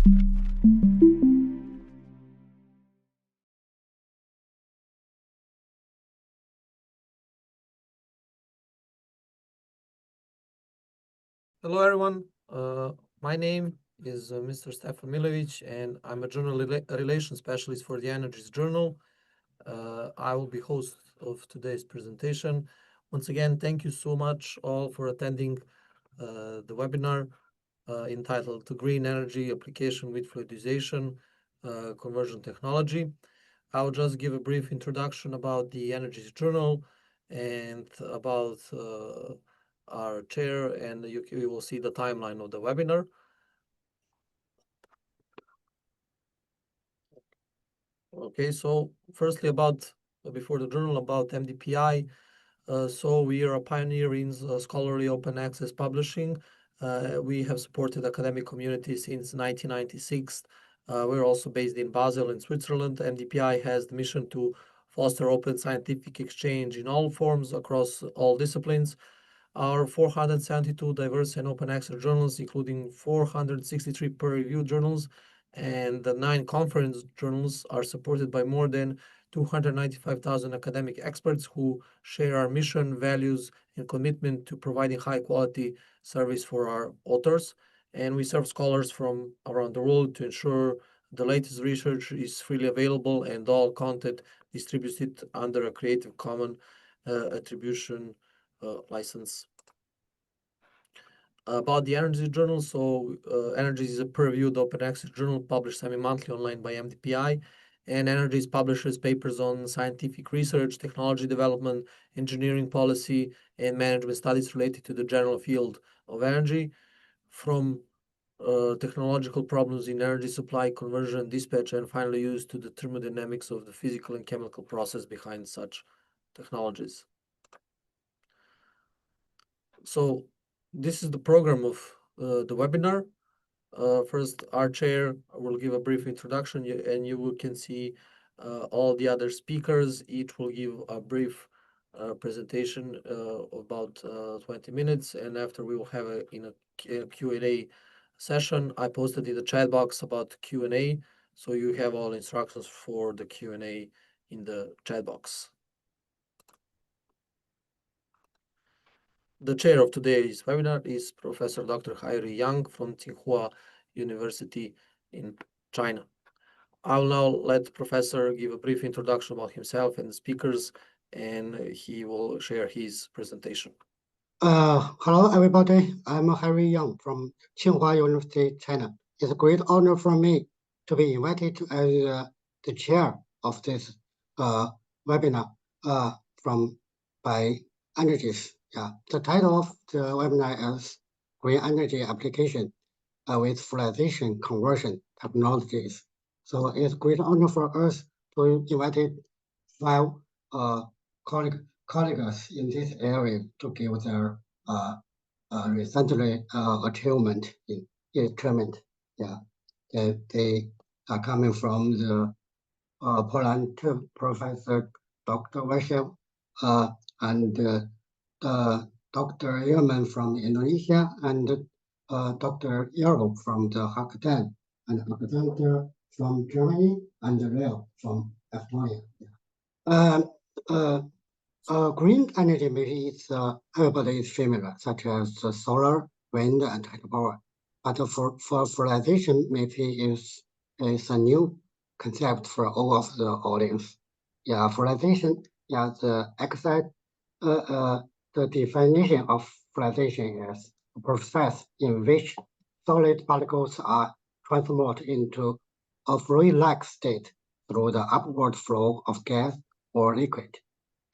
Hello, everyone. My name is Mr. Stefan Milovic, and I'm a journal relations specialist for the Energies Journal. I will be host of today's presentation. Once again, thank you so much all for attending the webinar entitled "The Green Energy Application with Fluidization Conversion Technology." I'll just give a brief introduction about the Energies Journal and about our chair, and you will see the timeline of the webinar. Okay, so firstly before the journal, about MDPI. So we are a pioneer in scholarly open access publishing. We have supported academic community since 1996. We're also based in Basel in Switzerland. MDPI has the mission to foster open scientific exchange in all forms across all disciplines. Our 472 diverse and open access journals, including 463 peer-reviewed journals and the 9 conference journals, are supported by more than 295,000 academic experts who share our mission, values, and commitment to providing high-quality service for our authors. And we serve scholars from around the world to ensure the latest research is freely available and all content distributed under a Creative Commons attribution license. About the Energy Journal, so Energy is a peer-reviewed open access journal published semi-monthly online by MDPI, and Energy publishes papers on scientific research, technology development, engineering policy, and management studies related to the general field of energy, from technological problems in energy supply, conversion, dispatch, and finally use to the thermodynamics of the physical and chemical process behind such technologies. So this is the program of the webinar. First, our chair will give a brief introduction, and you can see all the other speakers. Each will give a brief presentation of about 20 minutes, and after we will have a Q&A session. I posted in the chat box about Q&A, so you have all instructions for the Q&A in the chat box. The chair of today's webinar is Professor Dr. Hairi Yang from Tsinghua University in China. I will now let Professor give a brief introduction about himself and the speakers, and he will share his presentation. Hello, everybody. I'm Hairi Yang from Tsinghua University, China. It's a great honor for me to be invited as the chair of this webinar by Energies. Yeah, the title of the webinar is Green Energy Application with Fluidization Conversion Technologies. So it's a great honor for us to invite 5 colleagues in this area to give their recently achievement in treatment. Yeah, they are coming from the Poland, Professor Dr. Wasiel and Dr. Yerman from Indonesia, and Dr. Yarbo from the Hackathon, and Alexander from Germany, and Leo from Estonia. Green energy maybe is everybody is familiar, such as solar, wind, and hydropower. But for fluidization, maybe is a new concept for all of the audience. Yeah, fluidization. Yeah, the definition of fluidization is a process in which solid particles are transformed into a fluid-like state through the upward flow of gas or liquid,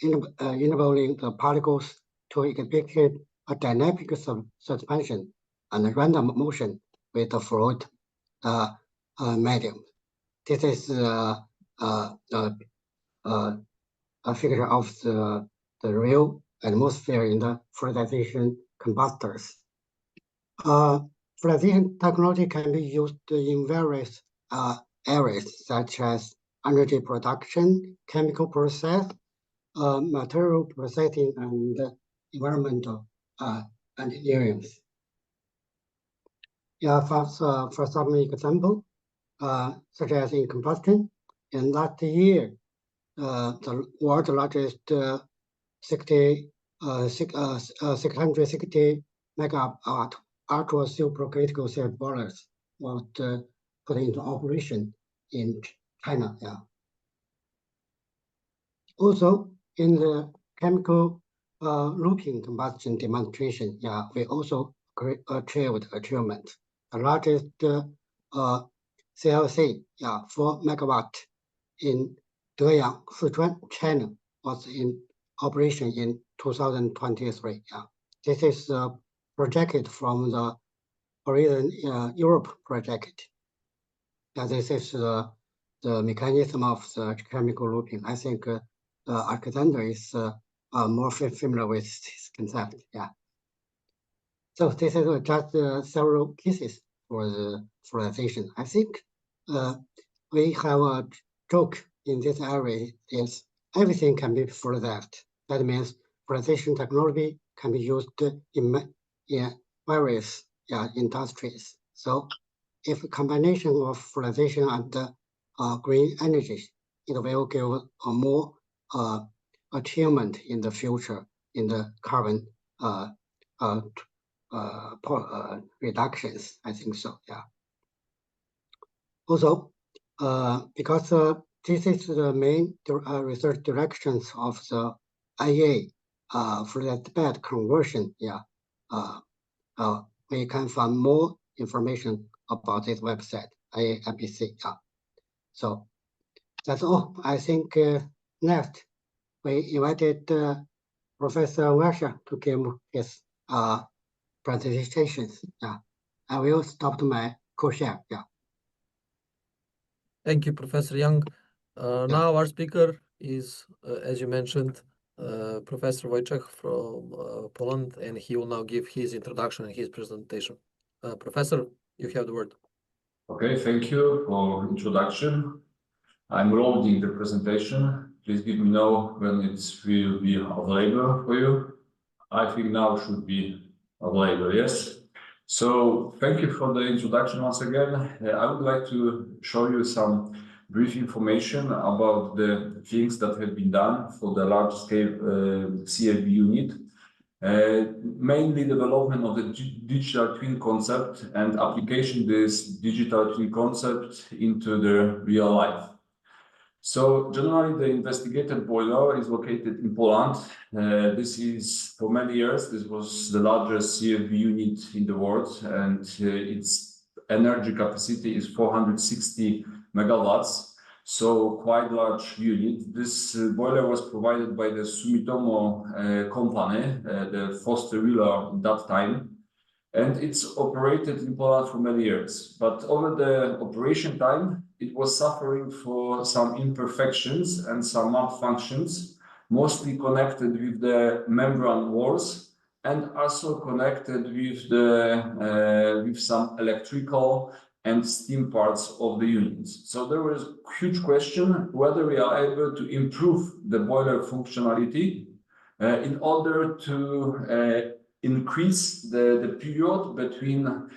enabling the particles to exhibit a dynamic suspension and random motion with the fluid medium. This is a figure of the real atmosphere in the fluidization combustors. Fluidization technology can be used in various areas such as energy production, chemical process, material processing, and environmental engineering. Yeah, for some example, such as in combustion, in last year, the world's largest 660 megawatt ultra supercritical cell boilers was put into operation in China. Yeah. Also, in the chemical looping combustion demonstration, yeah, we also achieved achievement. The largest CLC, yeah, 4 megawatt in Deyang, Sichuan, China, was in operation in 2023. Yeah. This is projected from the Horizon Europe project. Yeah, this is the mechanism of the chemical looping. I think Alexander is more familiar with this concept. Yeah. So this is just several cases for the fluidization. I think we have a joke in this area is everything can be fluidized. That means fluidization technology can be used in various industries. So if a combination of fluidization and green energy, it will give a more achievement in the future in the carbon reductions. I think so. Yeah. Also, because this is the main research directions of the IA fluid bed conversion. Yeah. We can find more information about this website, IAPC. Yeah. So that's all. I think next we invited Professor Washer to give his presentations. Yeah. I will stop my co-share. Yeah. Thank you, Professor Young. Now our speaker is, as you mentioned, Professor Wojciech from Poland, and he will now give his introduction and his presentation. Professor, you have the word. Okay, thank you for introduction. I'm loading the presentation. Please give me know when it will be available for you. I think now should be available, yes. So thank you for the introduction once again. I would like to show you some brief information about the things that have been done for the large-scale CFB unit. Mainly development of the digital twin concept and application this digital twin concept into the real life. So generally, the investigated boiler is located in Poland. This is, for many years, this was the largest CFB unit in the world, and its energy capacity is 460 megawatts, so quite large unit. This boiler was provided by the Sumitomo company, the Foster Wheeler at that time, and it's operated in Poland for many years. But over the operation time, it was suffering for some imperfections and some malfunctions, mostly connected with the membrane walls and also connected with the with some electrical and steam parts of the units. So there was a huge question whether we are able to improve the boiler functionality in order to increase the period between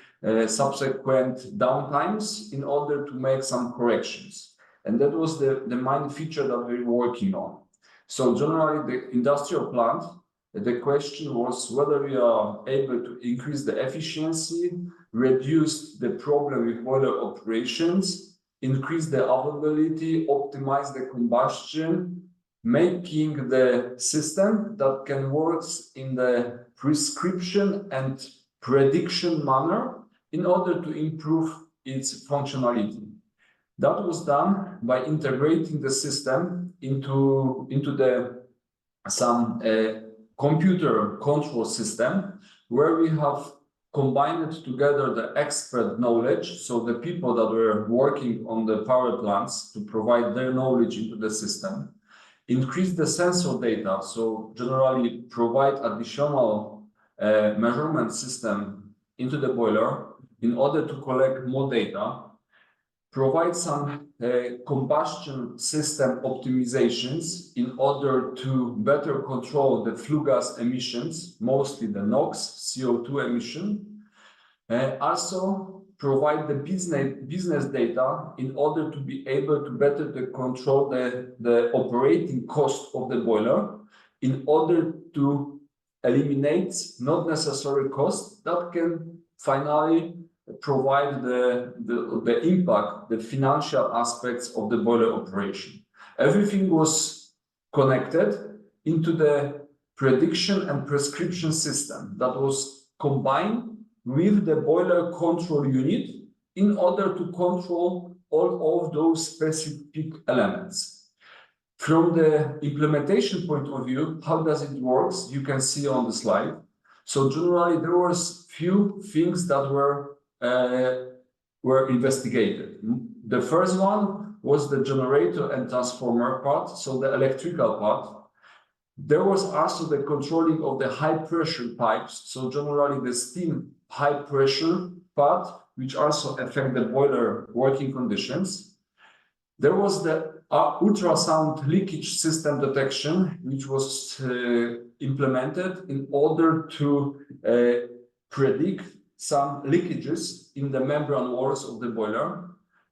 subsequent downtimes in order to make some corrections. And that was the main feature that we were working on. So generally, the industrial plant, the question was whether we are able to increase the efficiency, reduce the problem with boiler operations, increase the availability, optimize the combustion, making the system that can work in the prescription and prediction manner in order to improve its functionality. That was done by integrating the system into some computer control system where we have combined together the expert knowledge, so the people that were working on the power plants to provide their knowledge into the system, increase the sensor data, so generally provide additional measurement system into the boiler in order to collect more data, provide some combustion system optimizations in order to better control the flue gas emissions, mostly the NOx, CO2 emission, Also provide the business data in order to be able to better control the operating cost of the boiler, in order to eliminate not necessary costs that can finally provide the impact, the financial aspects of the boiler operation. Everything was connected into the prediction and prescription system that was combined with the boiler control unit in order to control all of those specific elements. From the implementation point of view, how does it work? You can see on the slide. So generally, there was few things that were investigated. The first one was the generator and transformer part, so the electrical part. There was also the controlling of the high pressure pipes, so generally the steam high pressure part, which also affect the boiler working conditions. There was the ultrasound leakage system detection, which was implemented in order to predict some leakages in the membrane walls of the boiler.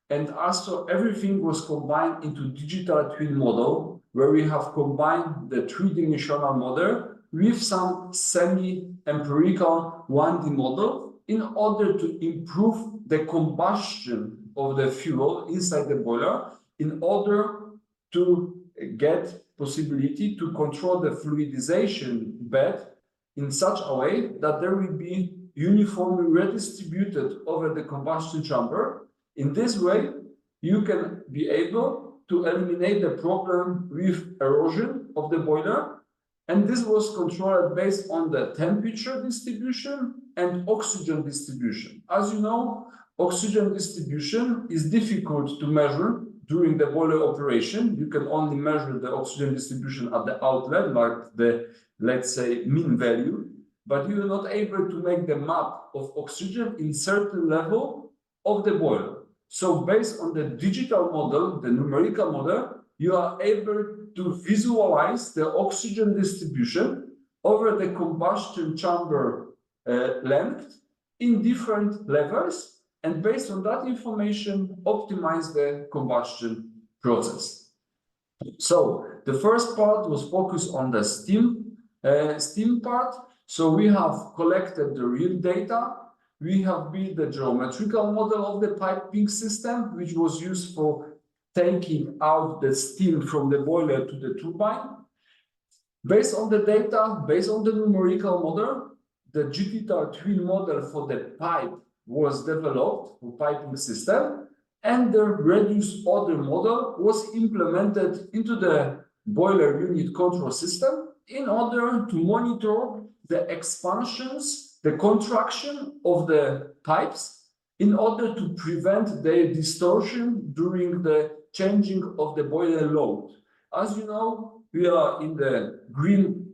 And also everything was combined into digital twin model, where we have combined the three-dimensional model with some semi-empirical 1D model in order to improve the combustion of the fuel inside the boiler, in order to get possibility to control the fluidization bed in such a way that there will be uniformly redistributed over the combustion chamber. In this way, you can be able to eliminate the problem with erosion of the boiler. And this was controlled based on the temperature distribution and oxygen distribution. As you know, oxygen distribution is difficult to measure during the boiler operation. You can only measure the oxygen distribution at the outlet, like the, let's say, mean value, but you are not able to make the map of oxygen in certain level of the boiler. So based on the digital model, the numerical model, you are able to visualize the oxygen distribution over the combustion chamber length in different levels, and based on that information, optimize the combustion process. So the first part was focused on the steam part. So we have collected the real data. We have built the geometrical model of the piping system, which was used for taking out the steam from the boiler to the turbine. Based on the data, based on the numerical model, the digital twin model for the pipe was developed for piping system, and the reduced order model was implemented into the boiler unit control system in order to monitor the expansions, the contraction of the pipes, in order to prevent their distortion during the changing of the boiler load. As you know, we are in the green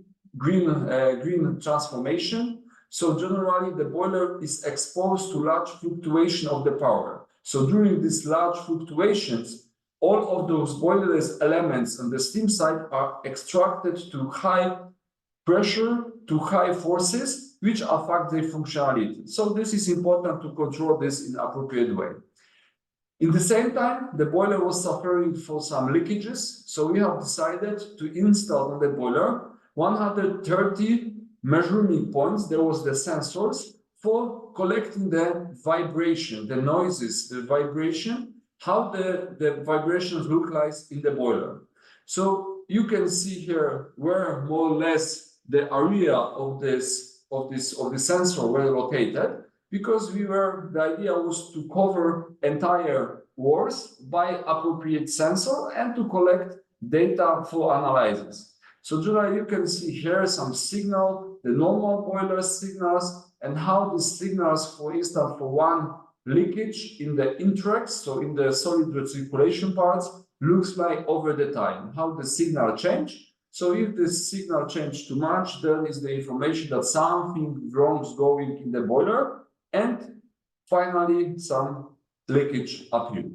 transformation. So generally, the boiler is exposed to large fluctuation of the power. So during these large fluctuations, all of those boilerless elements on the steam side are extracted to high pressure, to high forces, which affect their functionality. So this is important to control this in an appropriate way. In the same time, the boiler was suffering for some leakages. So we have decided to install on the boiler 130 measuring points. There was the sensors for collecting the vibration, the noises, the vibration, how the vibrations look like in the boiler. So you can see here where more or less the area of the sensor were located, because the idea was to cover entire walls by appropriate sensor and to collect data for analysis. So generally, you can see here some signal, the normal boiler signals, and how the signals, for instance, for one leakage in the intracts, so in the solid recirculation parts, looks like over the time, how the signal change. So if the signal change too much, then is the information that something wrong is going in the boiler, and finally some leakage appear.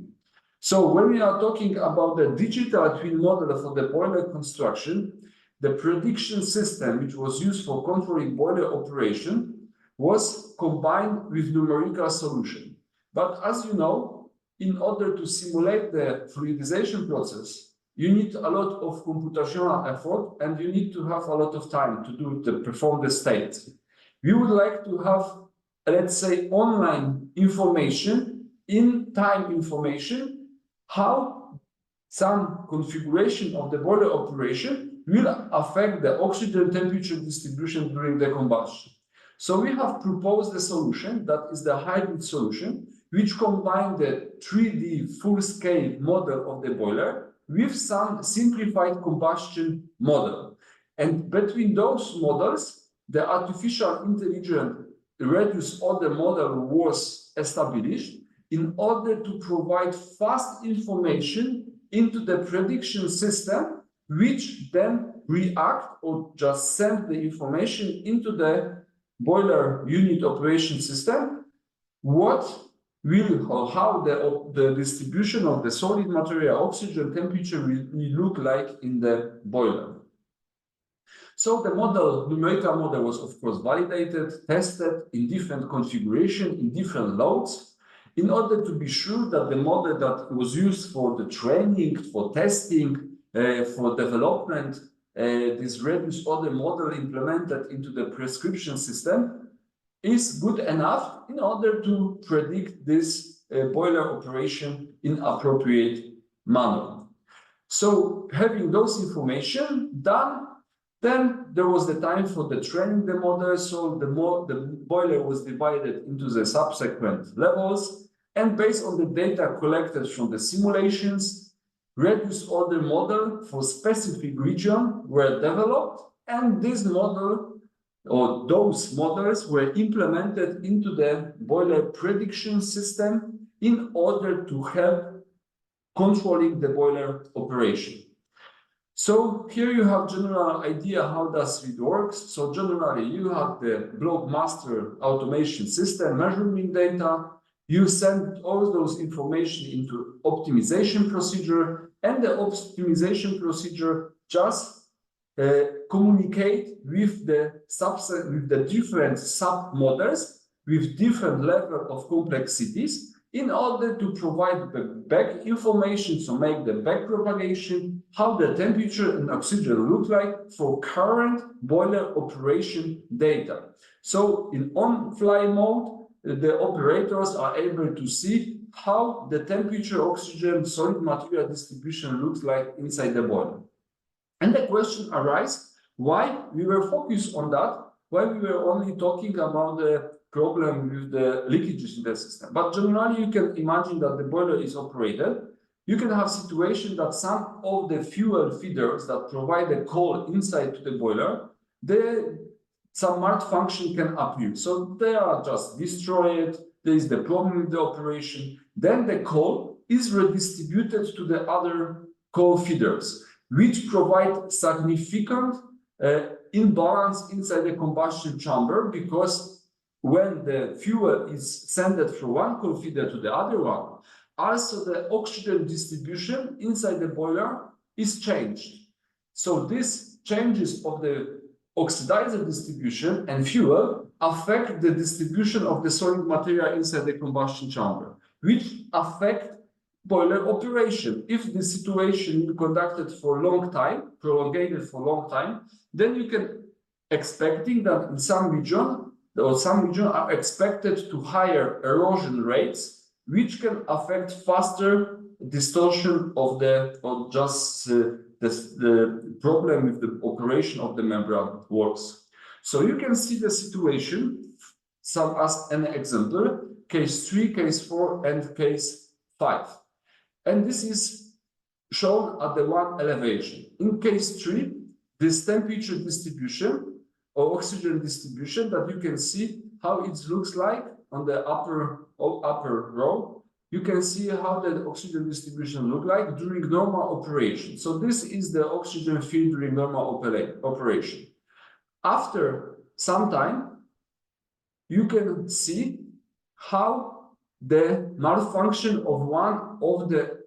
So when we are talking about the digital twin model for the boiler construction, the prediction system, which was used for controlling boiler operation, was combined with numerical solution. But as you know, in order to simulate the fluidization process, you need a lot of computational effort and you need to have a lot of time to perform the states. We would like to have, let's say, online information, in-time information, how some configuration of the boiler operation will affect the oxygen temperature distribution during the combustion. So we have proposed a solution that is the hybrid solution, which combines the 3D full-scale model of the boiler with some simplified combustion model. And between those models, the artificial intelligence reduced order model was established in order to provide fast information into the prediction system, which then react or just send the information into the boiler unit operation system, what will or how the distribution of the solid material oxygen temperature will look like in the boiler. So the model, numerical model, was of course validated, tested in different configuration, in different loads, in order to be sure that the model that was used for the training, for testing, for development, this reduced order model implemented into the prescription system is good enough in order to predict this boiler operation in appropriate manner. So having those information done, then there was the time for the training the model. So the boiler was divided into the subsequent levels, and based on the data collected from the simulations, reduced order model for specific region were developed, and this model or those models were implemented into the boiler prediction system in order to help controlling the boiler operation. So here you have general idea how does it works. So generally you have the block master automation system measuring data. You send all those information into optimization procedure, and the optimization procedure just communicate with the different sub models with different level of complexities in order to provide the back information, so make the back propagation, how the temperature and oxygen look like for current boiler operation data. So in on-fly mode, the operators are able to see how the temperature, oxygen, solid material distribution looks like inside the boiler. And the question arises, why we were focused on that, why we were only talking about the problem with the leakages in the system. But generally, you can imagine that the boiler is operated. You can have situation that some of the fuel feeders that provide the coal inside to the boiler, some malfunction can appear. So they are just destroyed. There is the problem with the operation. Then the coal is redistributed to the other coal feeders, which provide significant imbalance inside the combustion chamber, because when the fuel is sent from one coal feeder to the other one, also the oxygen distribution inside the boiler is changed. So these changes of the oxidizer distribution and fuel affect the distribution of the solid material inside the combustion chamber, which affect boiler operation. If the situation is conducted for a long time, prolonged for a long time, then you can expecting that in some region, or some regions are expected to higher erosion rates, which can affect faster distortion of the, or just the problem with the operation of the membrane works. So you can see the situation, some as an example, case 3, case 4, and case 5. And this is shown at the one elevation. In case 3, this temperature distribution or oxygen distribution that you can see how it looks like on the upper row. You can see how the oxygen distribution look like during normal operation. So this is the oxygen field during normal operation. After some time, you can see how the malfunction of one of the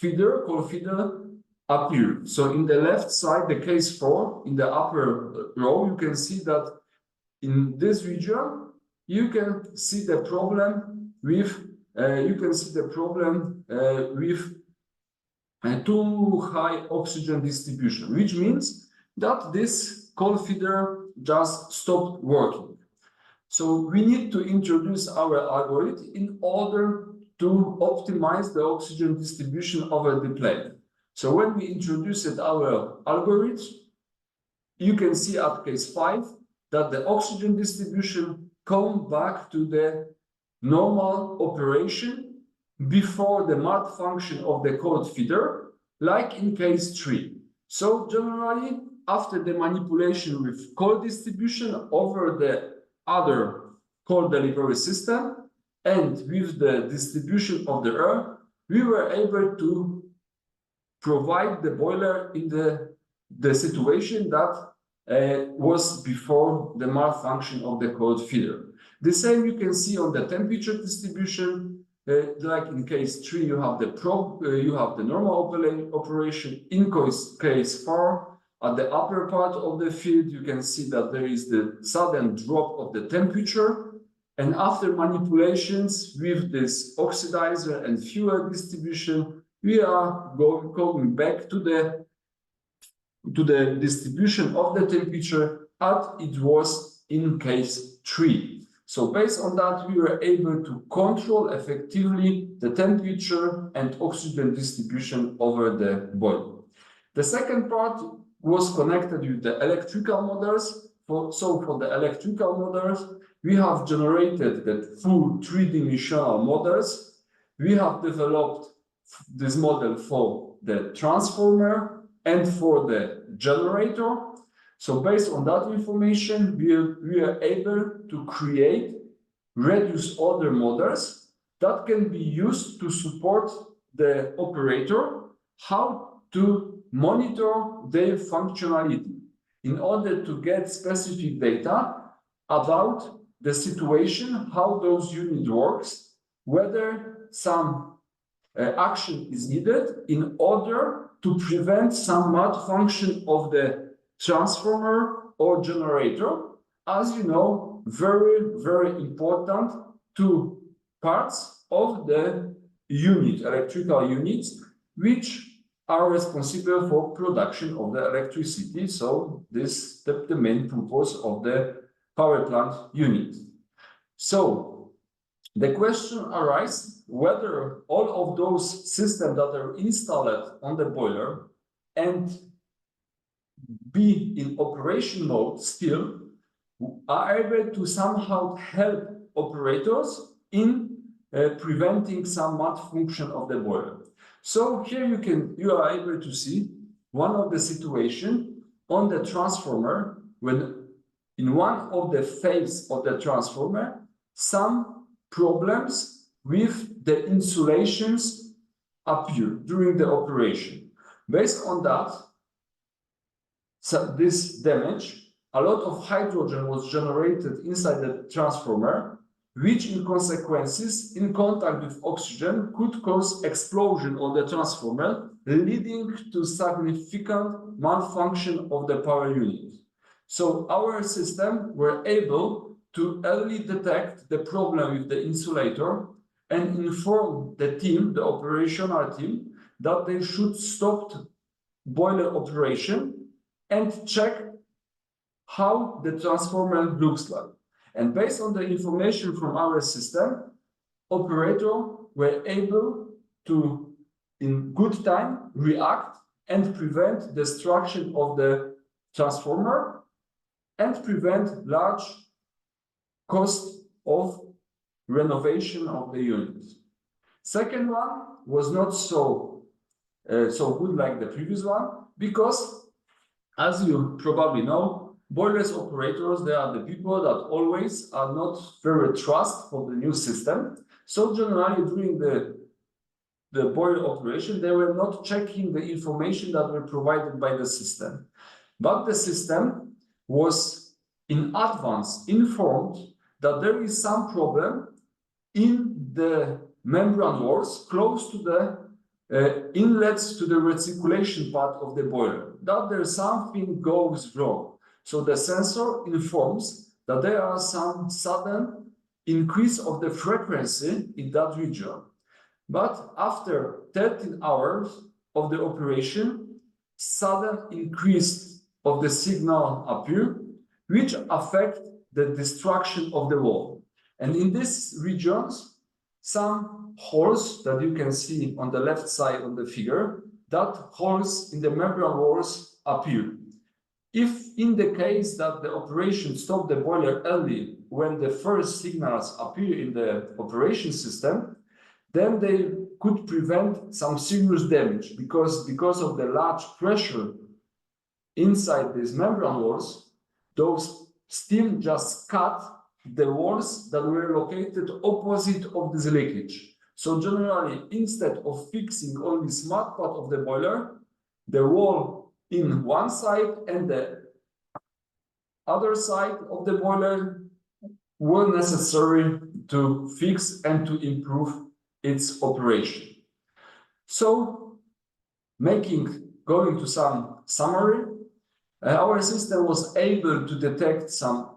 coal feeder appear. So in the left side, the case 4, in the upper row, you can see that in this region, you can see the problem with too high oxygen distribution, which means that this cold feeder just stopped working. So we need to introduce our algorithm in order to optimize the oxygen distribution over the plate. So when we introduced our algorithm, you can see at case 5 that the oxygen distribution come back to the normal operation before the malfunction of the cold feeder, like in case 3. So generally, after the manipulation with cold distribution over the other cold delivery system and with the distribution of the air, we were able to provide the boiler in the situation that was before the malfunction of the cold feeder. The same you can see on the temperature distribution. Like in case 3, you have the normal operation. In case 4, at the upper part of the field, you can see that there is the sudden drop of the temperature. And after manipulations with this oxidizer and fuel distribution, we are going back to the distribution of the temperature as it was in case 3. So based on that, we were able to control effectively the temperature and oxygen distribution over the boiler. The second part was connected with the electrical models. So for the electrical models, we have generated the full 3-dimensional models. We have developed this model for the transformer and for the generator. So based on that information, we are able to create reduced order models that can be used to support the operator how to monitor their functionality in order to get specific data about the situation, how those unit works, whether some action is needed in order to prevent some malfunction of the transformer or generator. As you know, very, very important two parts of the unit, electrical units, which are responsible for production of the electricity. So this is the main purpose of the power plant unit. So the question arises whether all of those systems that are installed on the boiler and be in operation mode still are able to somehow help operators in preventing some malfunction of the boiler. So here you are able to see one of the situation on the transformer when in one of the phases of the transformer some problems with the insulations appear during the operation. Based on that, so this damage, a lot of hydrogen was generated inside the transformer, which in consequences, in contact with oxygen, could cause explosion of the transformer, leading to significant malfunction of the power unit. So our system were able to early detect the problem with the insulator and inform the team, the operational team, that they should stop boiler operation and check how the transformer looks like. And based on the information from our system, operators were able to, in good time, react and prevent destruction of the transformer and prevent large cost of renovation of the unit. Second one was not so good like the previous one, because as you probably know, boilers operators, they are the people that always are not very trust for the new system. So generally during the boiler operation, they were not checking the information that were provided by the system. But the system was in advance informed that there is some problem in the membrane walls close to the inlets to the recirculation part of the boiler, that there's something goes wrong. So the sensor informs that there are some sudden increase of the frequency in that region. But after 13 hours of the operation, sudden increase of the signal appear, which affect the destruction of the wall. And in these regions, some holes that you can see on the left side of the figure, that holes in the membrane walls appear. If in the case that the operation stopped the boiler early when the first signals appear in the operation system, then they could prevent some serious damage because of the large pressure inside these membrane walls, those steam just cut the walls that were located opposite of this leakage. So generally, instead of fixing only smart part of the boiler, the wall in one side and the other side of the boiler were necessary to fix and to improve its operation. So, going to some summary, our system was able to detect some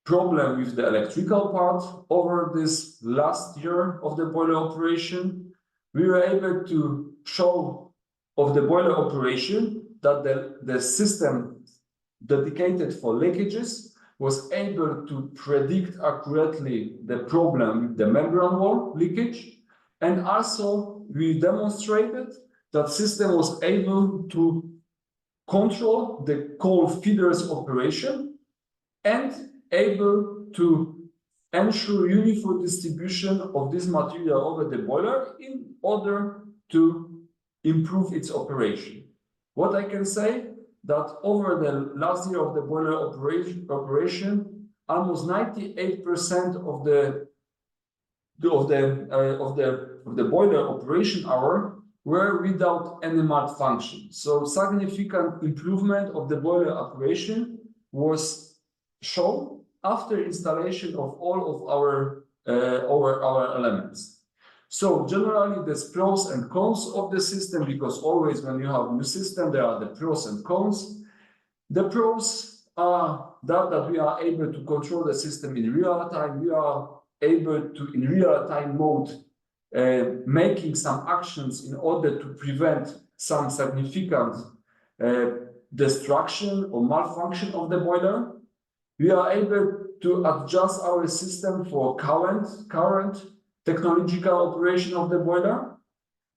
problem with the electrical part over this last year of the boiler operation. We were able to show of the boiler operation that the system dedicated for leakages was able to predict accurately the problem with the membrane wall leakage. And also we demonstrated that system was able to control the cold feeders operation and able to ensure uniform distribution of this material over the boiler in order to improve its operation. What I can say that over the last year of the boiler operation, almost 98% of the boiler operation hour were without any malfunction. So significant improvement of the boiler operation was shown after installation of all of our elements. So generally, there's pros and cons of the system, because always when you have a new system, there are the pros and cons. The pros are that we are able to control the system in real time. We are able to, in real time mode, making some actions in order to prevent some significant destruction or malfunction of the boiler. We are able to adjust our system for current technological operation of the boiler.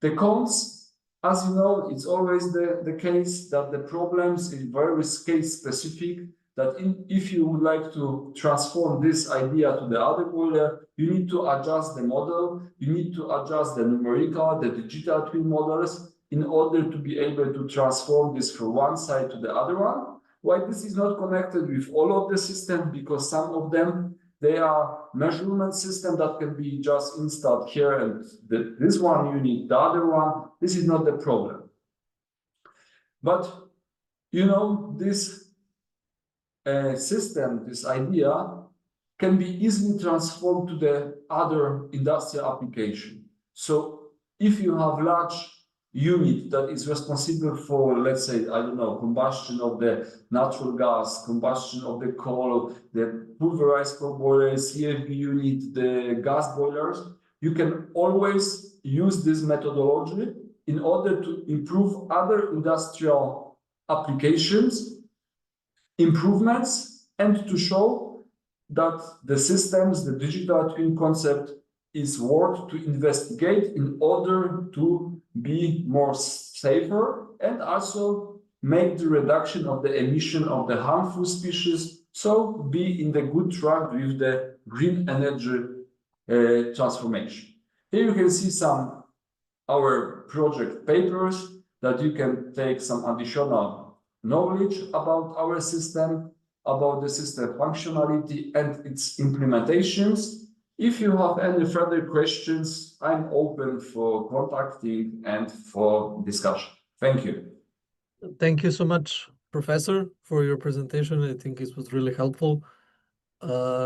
The cons, as you know, it's always the case that the problems is very case specific, that if you would like to transform this idea to the other boiler, you need to adjust the model, you need to adjust the numerical, the digital twin models in order to be able to transform this from one side to the other one. Why this is not connected with all of the systems, because some of them, they are measurement system that can be just installed here, and this one you need the other one. This is not the problem. But you know, this system, this idea can be easily transformed to the other industrial application. So if you have large unit that is responsible for, let's say, I don't know, combustion of the natural gas, combustion of the coal, the pulverized coal boilers, CFB unit, the gas boilers, you can always use this methodology in order to improve other industrial applications, improvements, and to show that the systems, the digital twin concept is worth to investigate in order to be more safer and also make the reduction of the emission of the harmful species, so be in the good track with the green energy transformation. Here you can see some our project papers that you can take some additional knowledge about our system, about the system functionality and its implementations. If you have any further questions, I'm open for contacting and for discussion. Thank you. Thank you so much, Professor, for your presentation. I think it was really helpful.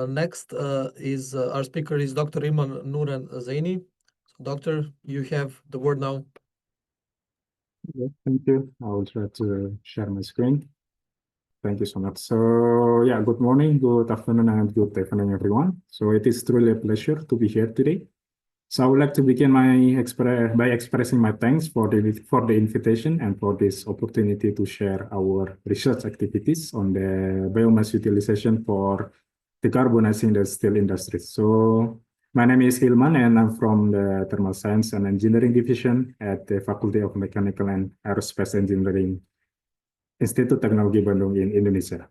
Next is our speaker is Dr. Iman Nuran Zaini. So, Doctor, you have the word now. Yes, thank you. I will try to share my screen. Thank you so much. So yeah, good morning, good afternoon, and good evening, everyone. So it is truly a pleasure to be here today. So I would like to begin by expressing my thanks for the invitation and for this opportunity to share our research activities on the biomass utilization for decarbonizing the steel industry. So my name is Hilman, and I'm from the Thermal Science and Engineering Division at the Faculty of Mechanical and Aerospace Engineering Institut Teknologi Bandung in Indonesia.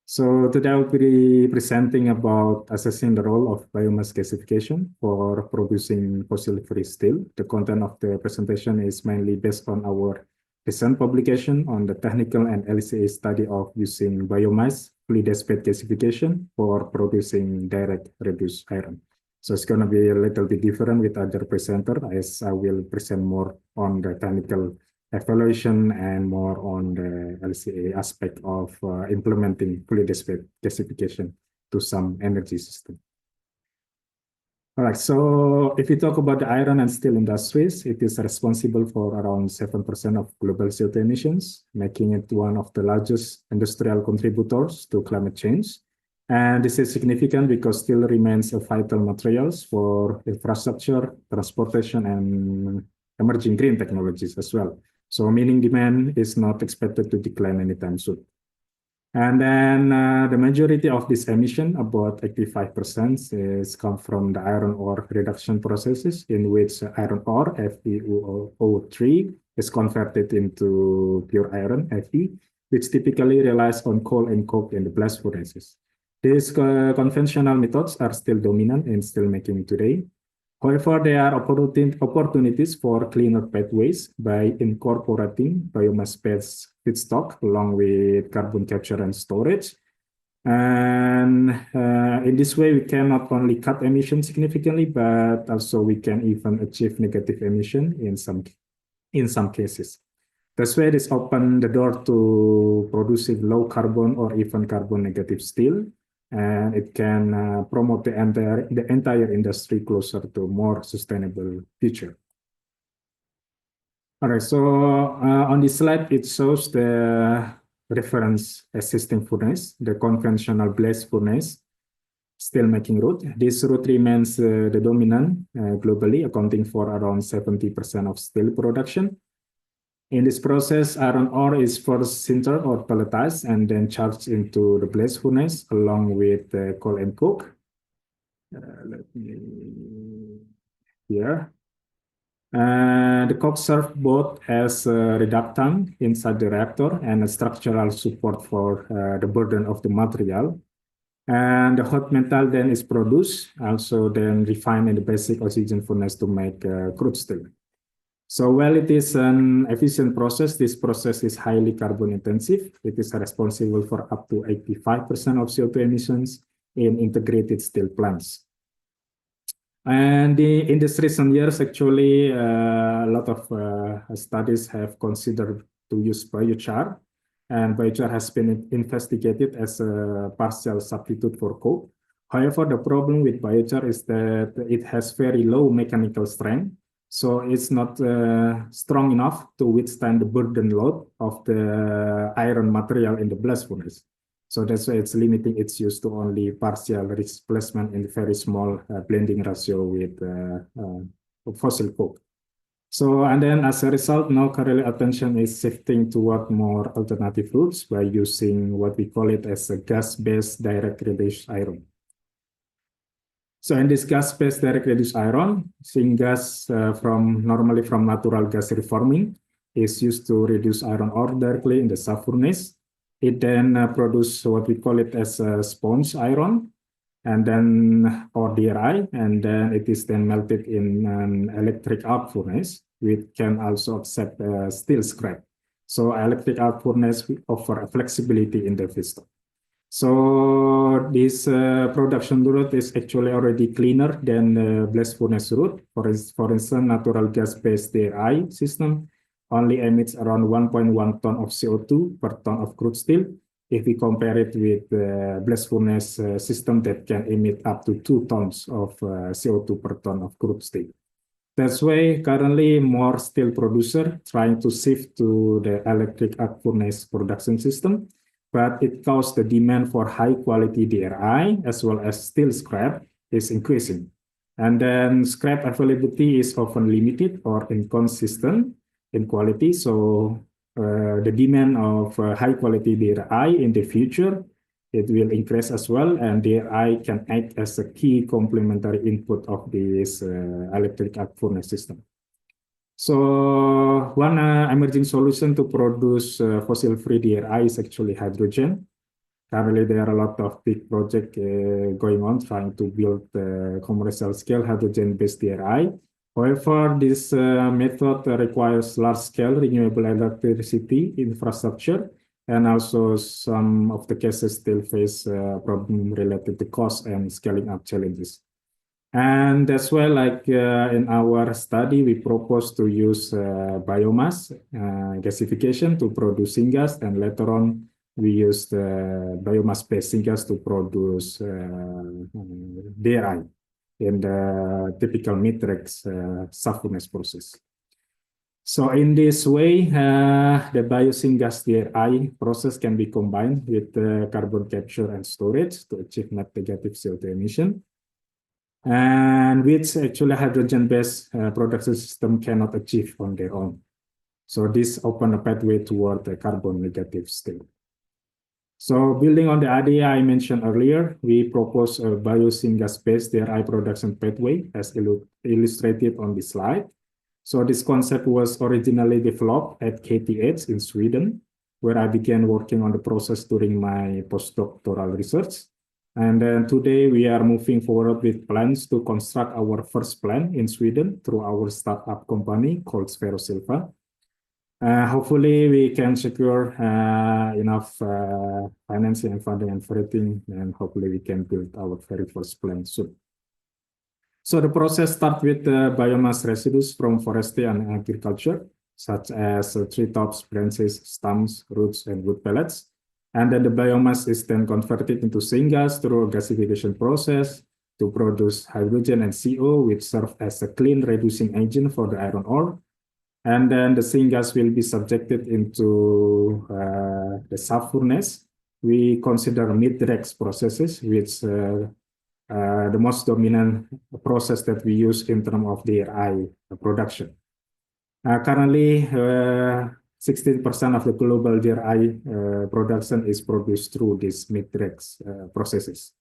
So today I'll be presenting about assessing the role of biomass gasification for producing fossil-free steel. The content of the presentation is mainly based on our recent publication on the technical and LCA study of using biomass fluidization gasification for producing direct reduced iron. So it's going to be a little bit different with other presenter, as I will present more on the technical evaluation and more on the LCA aspect of implementing fluidization gasification to some energy system. All right, so if you talk about the iron and steel industries, it is responsible for around 7% of global CO2 emissions, making it one of the largest industrial contributors to climate change. And this is significant because steel remains a vital materials for infrastructure, transportation, and emerging green technologies as well. So meaning demand is not expected to decline anytime soon. And then the majority of this emission, about 85%, is come from the iron ore reduction processes in which iron ore, FeO3, is converted into pure iron, Fe, which typically relies on coal and coke in the blast furnaces. These conventional methods are still dominant in steelmaking today. However, there are opportunities for cleaner pathways by incorporating biomass-based feedstock along with carbon capture and storage. And in this way, we can not only cut emissions significantly, but also we can even achieve negative emission in some cases. This way, this opens the door to producing low carbon or even carbon negative steel, and it can promote the entire industry closer to a more sustainable future. All right, so on this slide, it shows the reference existing furnace, the conventional blast furnace steelmaking route. This route remains the dominant globally, accounting for around 70% of steel production. In this process, iron ore is first sintered or pelletized and then charged into the blast furnace along with coal and coke. Let me here. The coke serves both as a reductant inside the reactor and a structural support for the burden of the material. And the hot metal then is produced, also then refined in the basic oxygen furnace to make crude steel. So while it is an efficient process, this process is highly carbon intensive. It is responsible for up to 85% of CO2 emissions in integrated steel plants. And in these recent years, actually, a lot of studies have considered to use biochar, and biochar has been investigated as a partial substitute for coke. However, the problem with biochar is that it has very low mechanical strength, so it's not strong enough to withstand the burden load of the iron material in the blast furnace. So that's why it's limiting its use to only partial replacement in very small blending ratio with fossil coke. So, and then as a result, now currently attention is shifting toward more alternative routes by using what we call it as a gas-based direct reduced iron. So in this gas-based direct reduced iron, syngas normally from natural gas reforming is used to reduce iron ore directly in the shaft furnace. It then produces what we call it as a sponge iron, and then or DRI, and then it is then melted in an electric arc furnace, which can also accept steel scrap. So electric arc furnace offer flexibility in the feedstock. So this production route is actually already cleaner than the blast furnace route. For instance, natural gas-based DRI system only emits around 1.1 ton of CO2 per ton of crude steel if we compare it with the blast furnace system that can emit up to 2 tons of CO2 per ton of crude steel. That's why currently more steel producers trying to shift to the electric arc furnace production system, but it caused the demand for high quality DRI as well as steel scrap is increasing. And then scrap availability is often limited or inconsistent in quality. So the demand of high quality DRI in the future, it will increase as well. And DRI can act as a key complementary input of this electric arc furnace system. So one emerging solution to produce fossil-free DRI is actually hydrogen. Currently, there are a lot of big projects going on trying to build commercial scale hydrogen-based DRI. However, this method requires large-scale renewable electricity infrastructure, and also some of the cases still face problem related to cost and scaling up challenges. And that's why, like in our study, we propose to use biomass gasification to produce syngas, and later on we use the biomass-based syngas to produce DRI in the typical matrix furnace process. So in this way, the biosyngas DRI process can be combined with carbon capture and storage to achieve net negative CO2 emission, and which actually hydrogen-based production system cannot achieve on their own. So this open a pathway toward the carbon negative state. So building on the idea I mentioned earlier, we propose a biosyngas-based DRI production pathway as illustrated on this slide. So this concept was originally developed at KTH in Sweden, where I began working on the process during my postdoctoral research. And then today we are moving forward with plans to construct our first plant in Sweden through our startup company called Silva. Hopefully we can secure enough financing and funding and everything, and hopefully we can build our very first plant soon. So the process starts with biomass residues from forestry and agriculture, such as tree tops, branches, stems, roots, and wood pellets. And then the biomass is then converted into syngas through a gasification process to produce hydrogen and CO, which serve as a clean reducing agent for the iron ore. And then the syngas will be subjected into the sub-furnace. We consider mid-rex processes, which the most dominant process that we use in terms of DRI production. Currently, 16% of the global DRI production is produced through these mid-rex processes.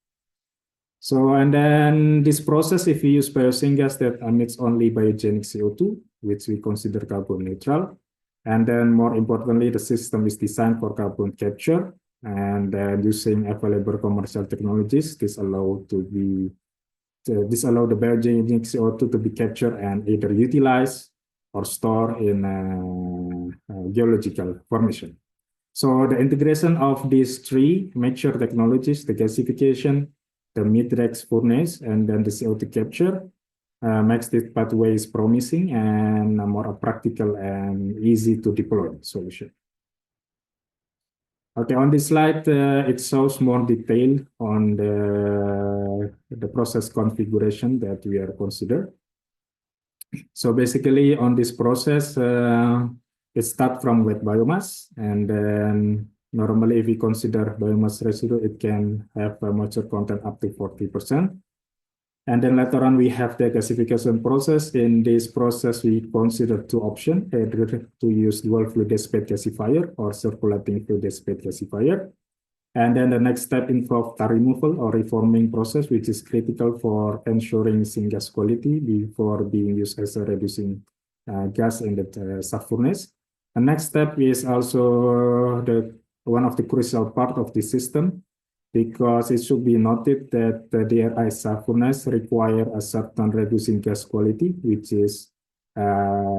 So, and then this process, if we use biosyngas that emits only biogenic CO2, which we consider carbon neutral. And then more importantly, the system is designed for carbon capture, and using available commercial technologies, this allow the biogenic CO2 to be captured and either utilized or stored in geological formation. So the integration of these three mature technologies, the gasification, the mid-rex furnace, and then the CO2 capture, makes this pathways promising and a more practical and easy to deploy solution. Okay, on this slide, it shows more detail on the process configuration that we are considered. So basically on this process, it starts from wet biomass, and then normally if we consider biomass residue, it can have a moisture content up to 40%. And then later on, we have the gasification process. In this process, we consider two options, either to use dual fluid dissipate gasifier or circulating fluid dissipate gasifier. And then the next step involves tar removal or reforming process, which is critical for ensuring syngas quality before being used as a reducing gas in the sub-furnace. The next step is also one of the crucial part of the system, because it should be noted that the DRI sub-furnace require a certain reducing gas quality, which is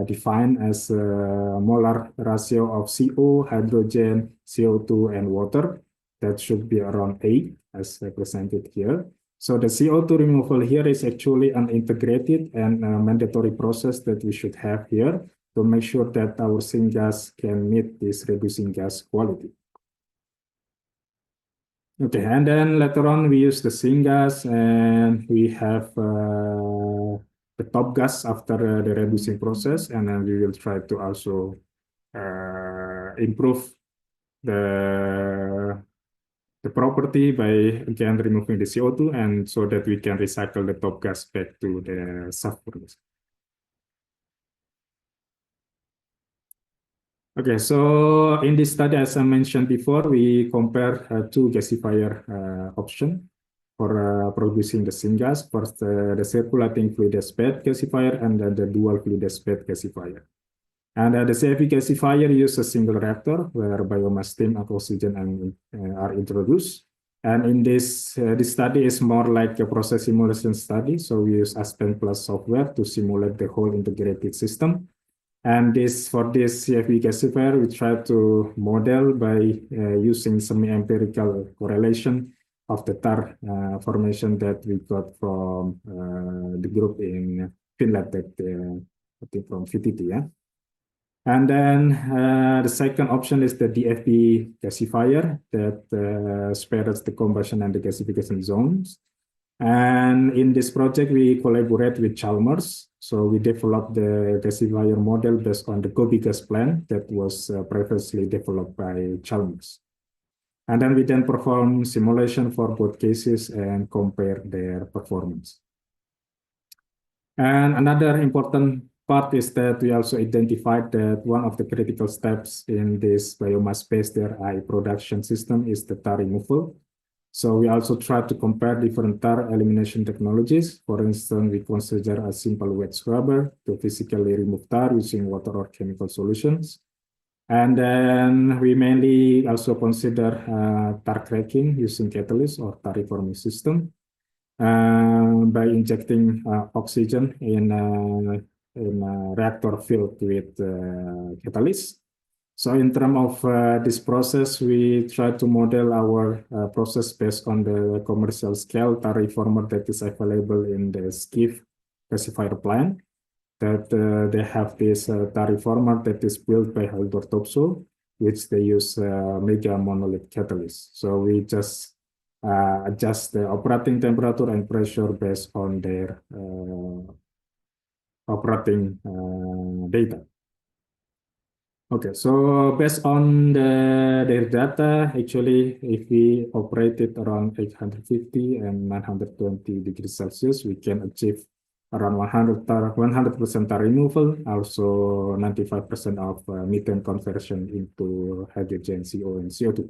defined as a molar ratio of CO, hydrogen, CO2, and water. That should be around 8, as represented here. So the CO2 removal here is actually an integrated and mandatory process that we should have here to make sure that our syngas can meet this reducing gas quality. Okay, and then later on we use the syngas, and we have the top gas after the reducing process, and then we will try to also improve the the property by again removing the CO2, and so that we can recycle the top gas back to the shaft furnace. Okay, so in this study, as I mentioned before, we compare two gasifier options for producing the syngas. First, the circulating fluidized bed gasifier, and then the dual fluidized bed gasifier. And the CFE gasifier uses a single reactor where biomass, steam, and oxygen are introduced. And in this study is more like a process simulation study. So we use Aspen Plus software to simulate the whole integrated system. And for this CFE gasifier, we try to model by using semi-empirical correlation of the tar formation that we got from the group in Finland, that I think from VTT, yeah. And then the second option is the DFB gasifier that spares the combustion and the gasification zones. And in this project, we collaborate with Chalmers. So we developed the gasifier model based on the Gobi gas plant that was previously developed by Chalmers. And then we perform simulation for both cases and compare their performance. And another important part is that we also identified that one of the critical steps in this biomass-based DRI production system is the tar removal. So we also try to compare different tar elimination technologies. For instance, we consider a simple wet scrubber to physically remove tar using water or chemical solutions. And then we mainly also consider tar cracking using catalyst or tar reforming system by injecting oxygen in a reactor filled with catalyst. So in terms of this process, we try to model our process based on the commercial scale tar reformer that is available in the SCIF gasifier plant. That they have this tar reformer that is built by Haldor Topsoe, which they use mega monolith catalyst. So we just adjust the operating temperature and pressure based on their operating data. Okay, so based on their data, actually, if we operate it around 850 and 920 degrees Celsius, we can achieve around 100% tar removal, also 95% of methane conversion into hydrogen, CO, and CO2.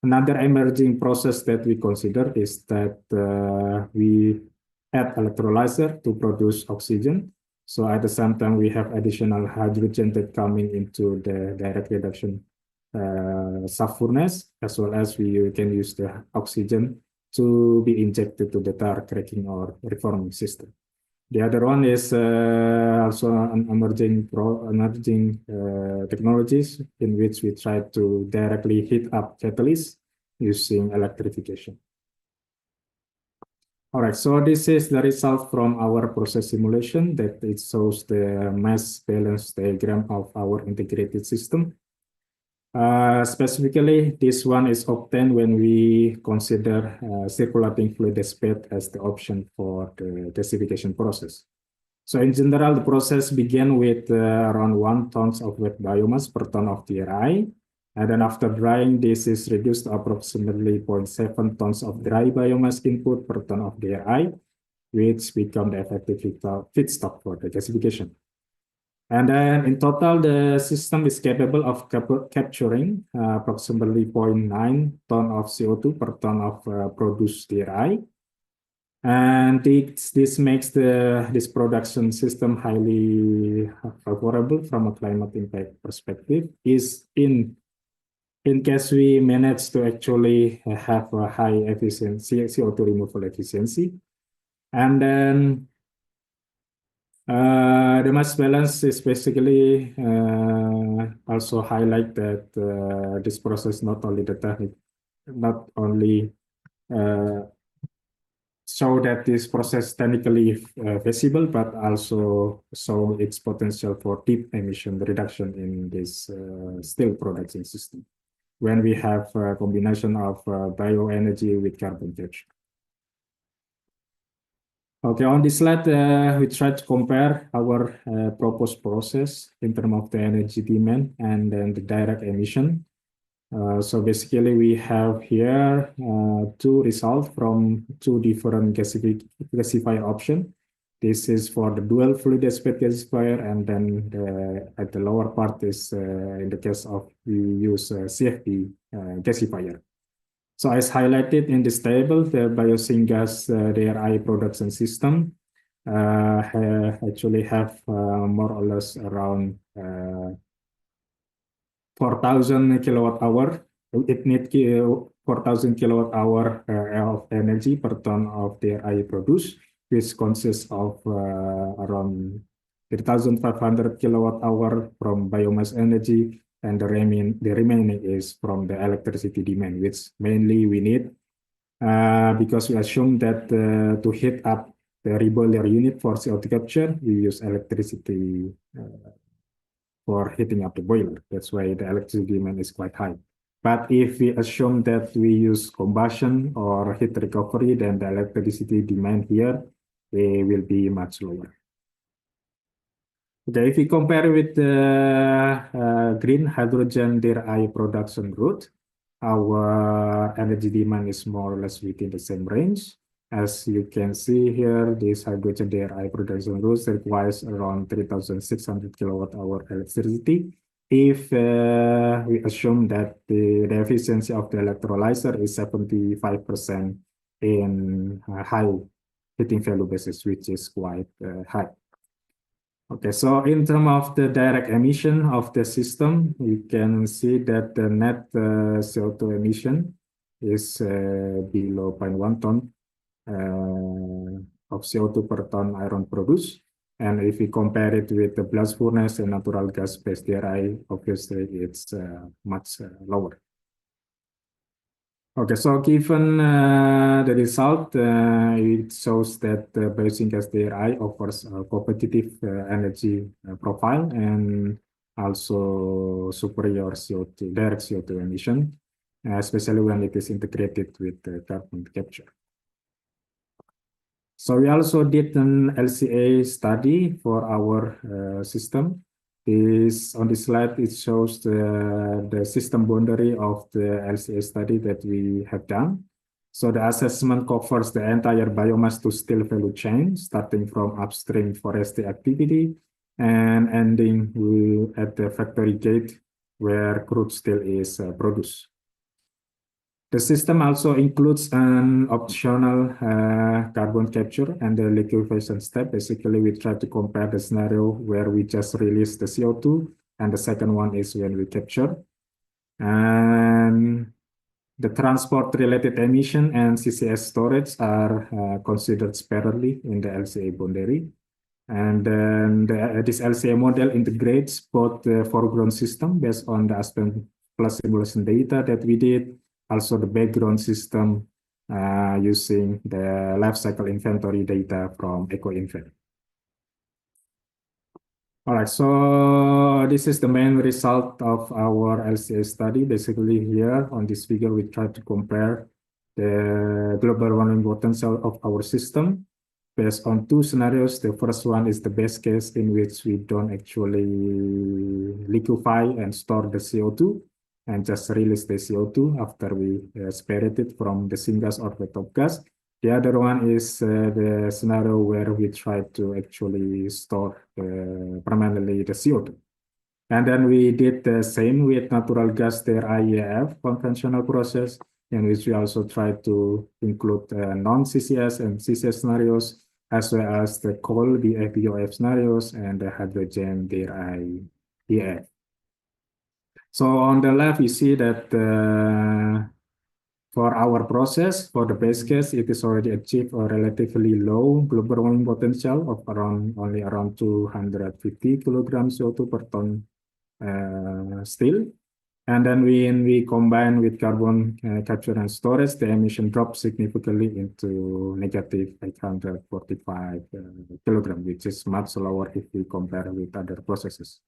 Another emerging process that we consider is that we add electrolyzer to produce oxygen. So at the same time, we have additional hydrogen that coming into the direct reduction shaft furnace, as well as we can use the oxygen to be injected to the tar cracking or reforming system. The other one is also an emerging technologies in which we try to directly heat up catalysts using electrification. All right, so this is the result from our process simulation that it shows the mass balance diagram of our integrated system. Specifically, this one is obtained when we consider circulating fluidized bed as the option for the gasification process. So in general, the process began with around 1 ton of wet biomass per ton of DRI. And then after drying, this is reduced to approximately 0.7 tons of dry biomass input per ton of DRI, which become the effective feedstock for the gasification. And then in total, the system is capable of capturing approximately 0.9 ton of CO2 per ton of produced DRI. And this makes this production system highly favorable from a climate impact perspective. In case we manage to actually have a high efficiency, CO2 removal efficiency. And then the mass balance is basically also highlight that this process not only the technique, not only show that this process technically feasible, but also show its potential for deep emission reduction in this steel production system when we have a combination of bioenergy with carbon capture. Okay, on this slide, we try to compare our proposed process in terms of the energy demand and then the direct emission. So basically, we have here two results from two different gasifier options. This is for the dual fluid aspect gasifier, and then at the lower part is in the case of we use CFP gasifier. So as highlighted in this table, the biosyngas DRI production system actually have more or less around 4,000 kilowatt hour. It needs 4,000 kilowatt hour of energy per ton of DRI produced, which consists of around 3,500 kilowatt hour from biomass energy, and the remaining is from the electricity demand, which mainly we need because we assume that to heat up the reboiler unit for CO2 capture, we use electricity for heating up the boiler. That's why the electricity demand is quite high. But if we assume that we use combustion or heat recovery, then the electricity demand here will be much lower. Okay, if we compare with the green hydrogen DRI production route, our energy demand is more or less within the same range. As you can see here, this hydrogen DRI production route requires around 3,600 kilowatt hour electricity. If we assume that the efficiency of the electrolyzer is 75% in high heating value basis, which is quite high. Okay, so in terms of the direct emission of the system, you can see that the net CO2 emission is below 0.1 ton of CO2 per ton iron produced. And if we compare it with the blast furnace and natural gas-based DRI, obviously it's much lower. Okay, so given the result, it shows that biosyngas DRI offers a competitive energy profile and also superior CO2, direct CO2 emission, especially when it is integrated with carbon capture. So we also did an LCA study for our system. On this slide, it shows the system boundary of the LCA study that we have done. So the assessment covers the entire biomass to steel value chain, starting from upstream forestry activity and ending at the factory gate where crude steel is produced. The system also includes an optional carbon capture and the liquefaction step. Basically, we try to compare the scenario where we just release the CO2, and the second one is when we capture. And the transport-related emission and CCS storage are considered separately in the LCA boundary. And then this LCA model integrates both the foreground system based on the Aspen Plus simulation data that we did, also the background system using the life cycle inventory data from EcoInvent. All right, so this is the main result of our LCA study. Basically here on this figure, we try to compare the global warming potential of our system based on two scenarios. The first one is the best case in which we don't actually liquefy and store the CO2 and just release the CO2 after we separate it from the syngas or the top gas. The other one is the scenario where we try to actually store permanently the CO2. And then we did the same with natural gas, their IEF conventional process, in which we also try to include non-CCS and CCS scenarios, as well as the coal BF scenarios and the hydrogen, their IEF. So on the left, you see that for our process, for the base case, it is already achieved a relatively low global warming potential of only around 250 kilograms CO2 per ton steel. And then when we combine with carbon capture and storage, the emission drops significantly into negative 845 kilograms, which is much lower if we compare with other processes.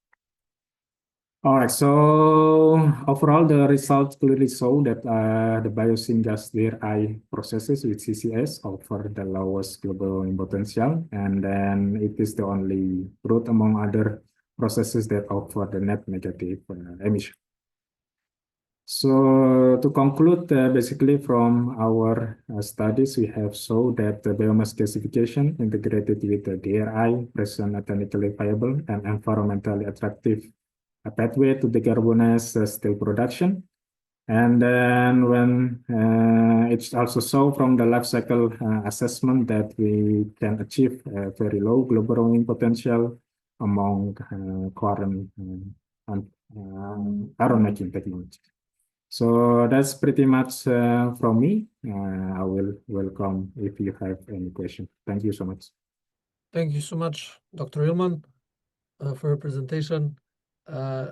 All right, so overall, the results clearly show that the biosyngas DRI processes with CCS offer the lowest global warming potential, and then it is the only route among other processes that offer the net negative emission. So to conclude, basically from our studies, we have shown that the biomass gasification integrated with the DRI present a technically viable and environmentally attractive pathway to decarbonize steel production. And then when it's also shown from the life cycle assessment that we can achieve a very low global warming potential among current iron making technology. So that's pretty much from me. I will welcome if you have any question. Thank you so much. Thank you so much, Dr. Ilman, for your presentation.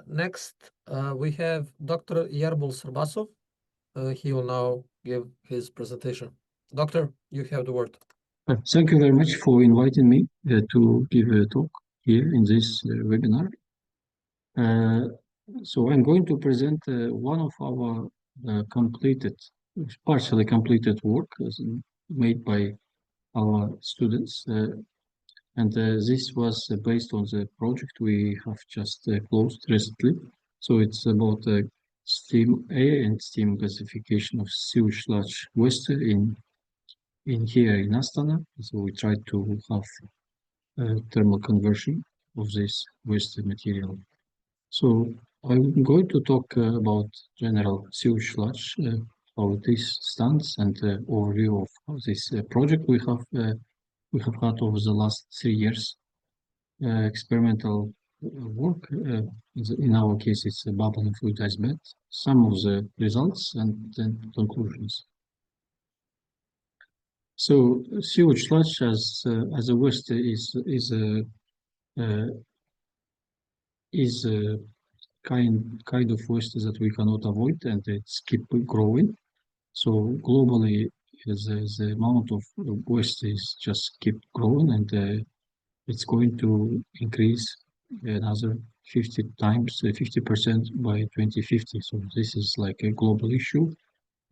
Next, we have Dr. Yarbul Serbasov. He will now give his presentation. Doctor, you have the word. Thank you very much for inviting me to give a talk here in this webinar. So I'm going to present one of our partially completed work made by our students. And this was based on the project we have just closed recently. So it's about steam air and steam gasification of sewage sludge waste in here in Astana. So we tried to have thermal conversion of this waste material. So I'm going to talk about general sewage sludge, how this stands, and overview of how this project we have had over the last 3 years. Experimental work. In our case, it's a bubble and fluidized bed. Some of the results and then conclusions. So sewage sludge as a waste is a kind of waste that we cannot avoid, and it's keep growing. So globally, the amount of waste is just keep growing, and it's going to increase another 50 times, 50% by 2050. So this is like a global issue,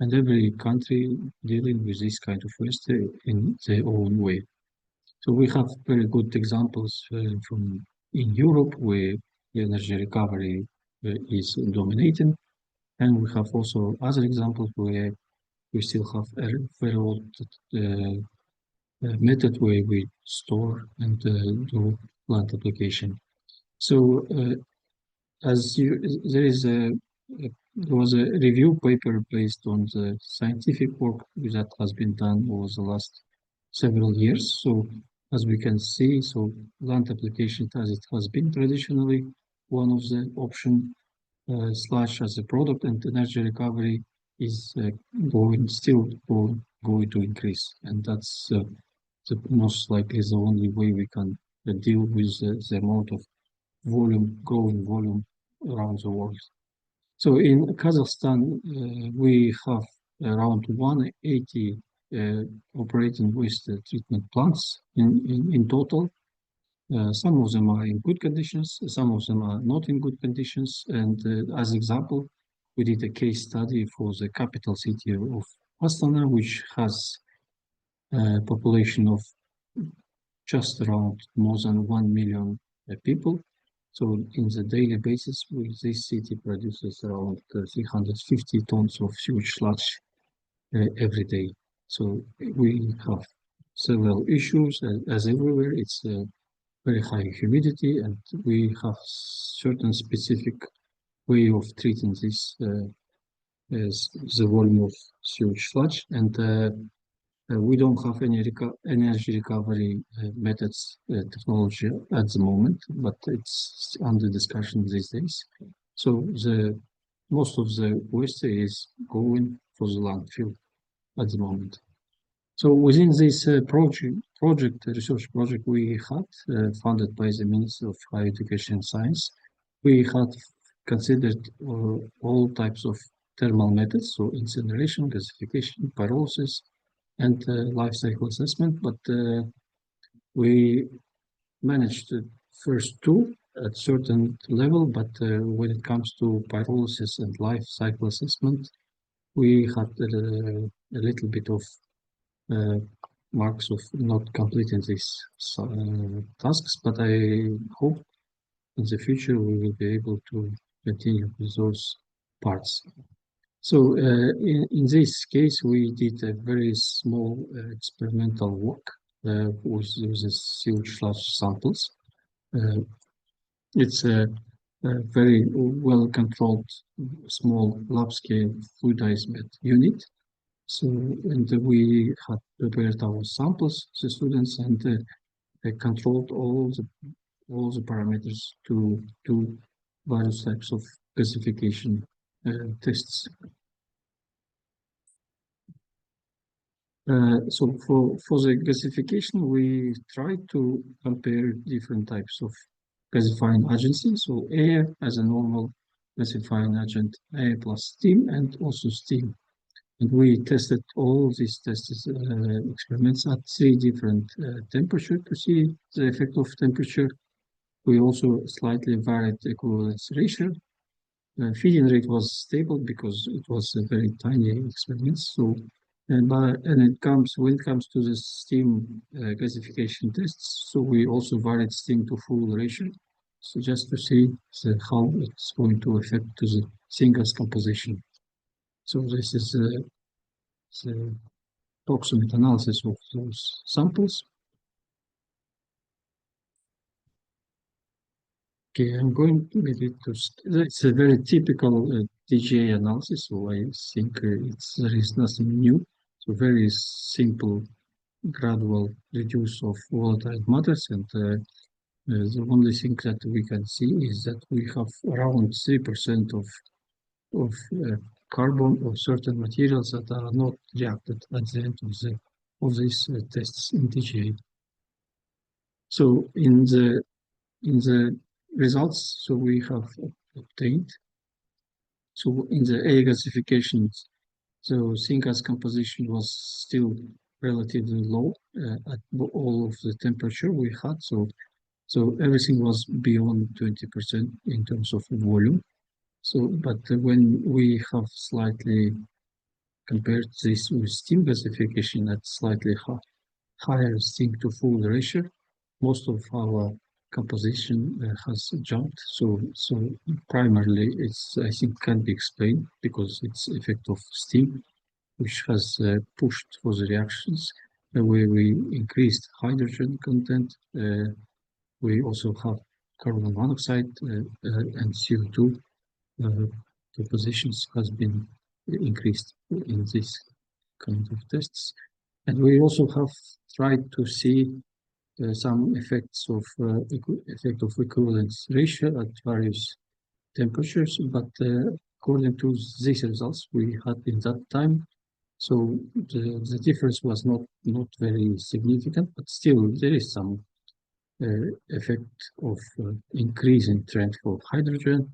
and every country dealing with this kind of waste in their own way. So we have very good examples from in Europe where energy recovery is dominating, and we have also other examples where we still have a very old method where we store and do plant application. So there was a review paper based on the scientific work that has been done over the last several years. So as we can see, so land application as it has been traditionally one of the option slash as a product, and energy recovery is going to increase, and that's the most likely the only way we can deal with the amount of growing volume around the world. So in Kazakhstan, we have around 180 operating waste treatment plants in total. Some of them are in good conditions, some of them are not in good conditions. And as example, we did a case study for the capital city of Astana, which has a population of just around more than 1 million people. So in the daily basis, this city produces around 350 tons of sewage sludge every day. So we have several issues as everywhere. It's very high humidity, and we have certain specific way of treating this as the volume of sewage sludge, and we don't have any energy recovery methods technology at the moment, but it's under discussion these days. So most of the waste is going for the landfill at the moment. So within this research project we had funded by the Ministry of Higher Education and Science, we had considered all types of thermal methods, so incineration, gasification, pyrolysis, and life cycle assessment, but we managed the first two at certain level, but when it comes to pyrolysis and life cycle assessment, we had a little bit of marks of not completing these tasks, but I hope in the future we will be able to continue with those parts. So in this case, we did a very small experimental work with these huge large samples. It's a very well-controlled small lab-scale fluidized bed unit. So, and we had prepared our samples, the students, and they controlled all the parameters to do various types of gasification tests. So for the gasification, we try to compare different types of gasifying agency. So air as a normal gasifying agent, air plus steam, and also steam. And we tested all these tests experiments at 3 different temperatures to see the effect of temperature. We also slightly varied the equivalence ratio. Feeding rate was stable because it was a very tiny experiment. So, when it comes to the steam gasification tests, so we also varied steam to full ratio. So just to see how it's going to affect to the syngas composition. So this is the approximate analysis of those samples. Okay, I'm going maybe to, it's a very typical DGA analysis, so I think there is nothing new. So very simple, gradual reduce of volatile matters, and the only thing that we can see is that we have around 3% of carbon or certain materials that are not reacted at the end of these tests in DGA. So in the results, so we have obtained. So in the A gasifications, so syngas composition was still relatively low at all of the temperature we had. So everything was beyond 20% in terms of volume. So, but when we have slightly compared this with steam gasification at slightly higher steam to full ratio, most of our composition has jumped. So primarily it's, I think, can be explained because it's effect of steam, which has pushed for the reactions where we increased hydrogen content. We also have carbon monoxide and CO2 compositions has been increased in this kind of tests. And we also have tried to see some effects of equivalence ratio at various temperatures, but according to these results we had in that time, so the difference was not very significant, but still there is some effect of increasing trend for hydrogen,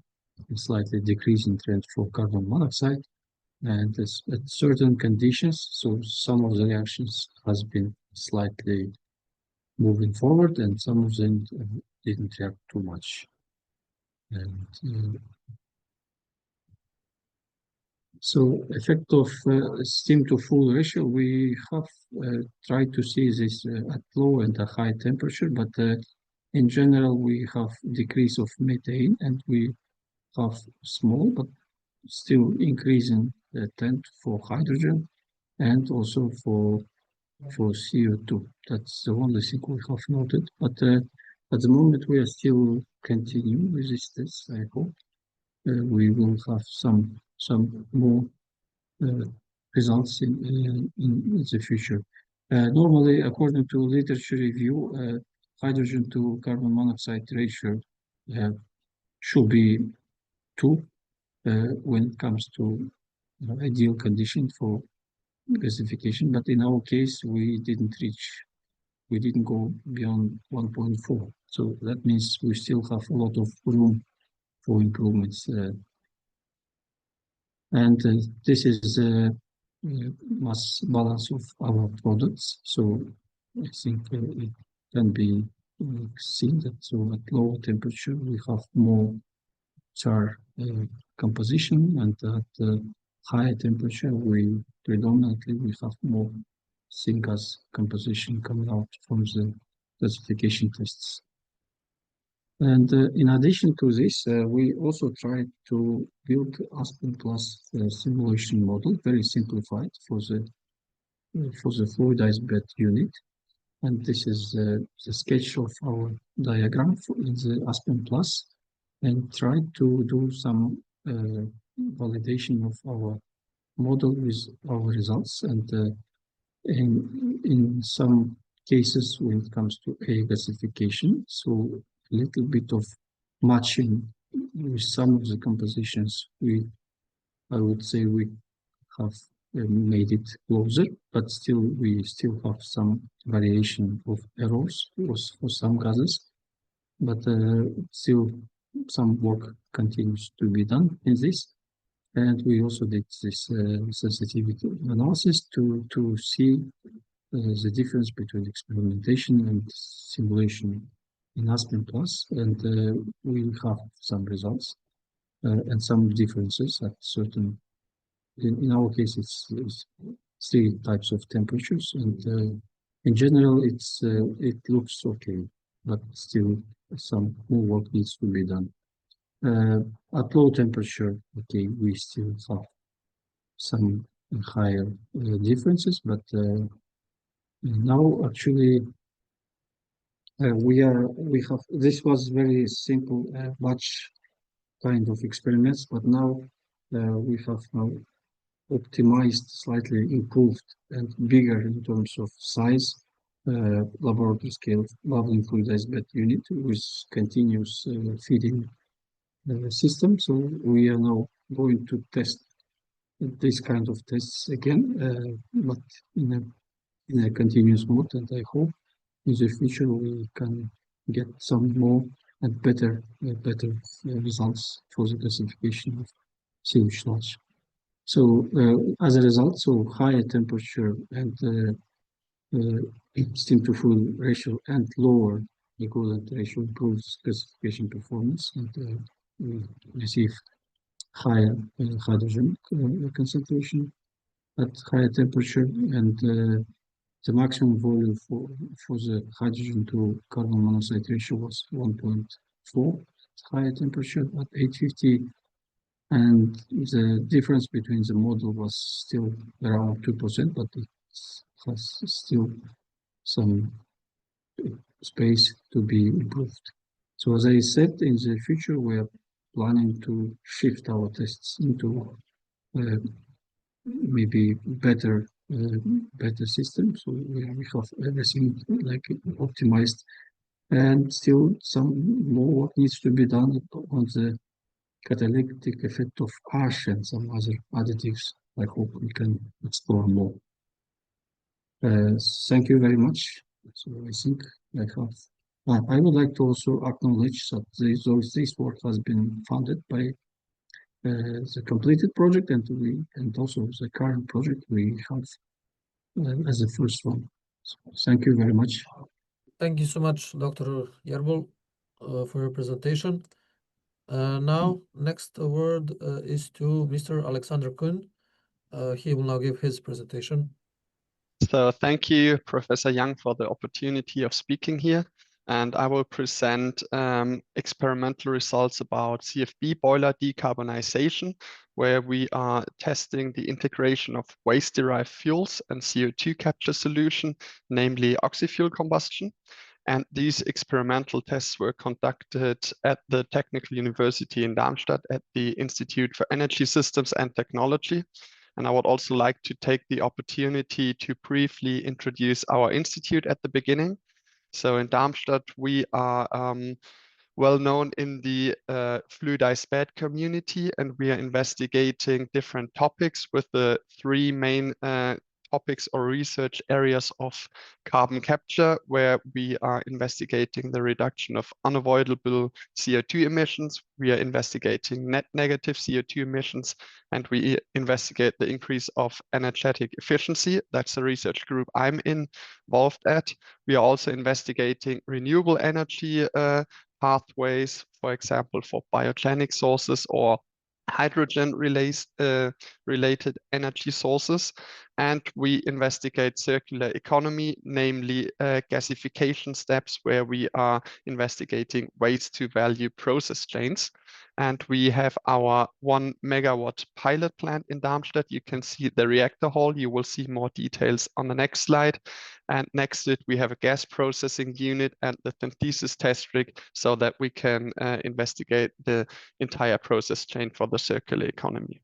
slightly decreasing trend for carbon monoxide, and at certain conditions, so some of the reactions has been slightly moving forward, and some of them didn't react too much. And so effect of steam to full ratio, we have tried to see this at low and a high temperature, but in general we have decrease of methane, and we have small but still increasing trend for hydrogen and also for CO2. That's the only thing we have noted, but at the moment we are still continuing with this test. I hope we will have some more results in the future. Normally, according to literature review, hydrogen to carbon monoxide ratio should be 2 when it comes to ideal condition for gasification, but in our case we didn't go beyond 1.4. So that means we still have a lot of room for improvements. And this is mass balance of our products. So I think it can be seen that so at lower temperature we have more char composition, and at higher temperature we predominantly have more syngas composition coming out from the gasification tests. And in addition to this, we also tried to build Aspen Plus simulation model, very simplified for the fluidized bed unit. And this is the sketch of our diagram in the Aspen Plus, and tried to do some validation of our model with our results. And in some cases, when it comes to air gasification, so a little bit of matching with some of the compositions, I would say we have made it closer, but still we still have some variation of errors for some gases, but still some work continues to be done in this. And we also did this sensitivity analysis to see the difference between experimentation and simulation in Aspen Plus, and we have some results and some differences at certain. In our case, it's 3 types of temperatures, and in general, it looks okay, but still some more work needs to be done. At low temperature, okay, we still have some higher differences, but now actually we have this was very simple batch kind of experiments, but now we have now optimized, slightly improved, and bigger in terms of size laboratory scale bubbling fluidized bed unit with continuous feeding system. So we are now going to test this kind of tests again, but in a continuous mode, and I hope in the future we can get some more and better results for the classification of sewage sludge. So as a result, so higher temperature and steam to fluid ratio and lower equivalent ratio improves classification performance, and we receive higher hydrogen concentration at higher temperature, and the maximum volume for the hydrogen to carbon monoxide ratio was 1.4 higher temperature at 850, and the difference between the model was still around 2%, but it has still some space to be improved. So as I said, in the future we are planning to shift our tests into maybe better system. So we have everything like optimized, and still some more work needs to be done on the catalytic effect of ash and some other additives. I hope we can explore more. Thank you very much. So I think I have. I would like to also acknowledge that this work has been funded by the completed project, and also the current project we have as the first one. So thank you very much. Thank you so much, Dr. Yerbul, for your presentation. Now, next word is to Mr. Alexander Kuhn. He will now give his presentation. So thank you, Professor Young, for the opportunity of speaking here. And I will present experimental results about CFB boiler decarbonization, where we are testing the integration of waste-derived fuels and CO2 capture solution, namely oxyfuel combustion. And these experimental tests were conducted at the Technical University in Darmstadt at the Institute for Energy Systems and Technology. And I would also like to take the opportunity to briefly introduce our institute at the beginning. So in Darmstadt, we are well known in the fluidized bed community, and we are investigating different topics with the 3 main topics or research areas of carbon capture, where we are investigating the reduction of unavoidable CO2 emissions. We are investigating net negative CO2 emissions, and we investigate the increase of energetic efficiency. That's the research group I'm involved at. We are also investigating renewable energy pathways, for example, for biogenic sources or hydrogen related energy sources. And we investigate circular economy, namely gasification steps where we are investigating waste to value process chains. And we have our 1 megawatt pilot plant in Darmstadt. You can see the reactor hall. You will see more details on the next slide. And next to it, we have a gas processing unit and the synthesis test rig so that we can investigate the entire process chain for the circular economy.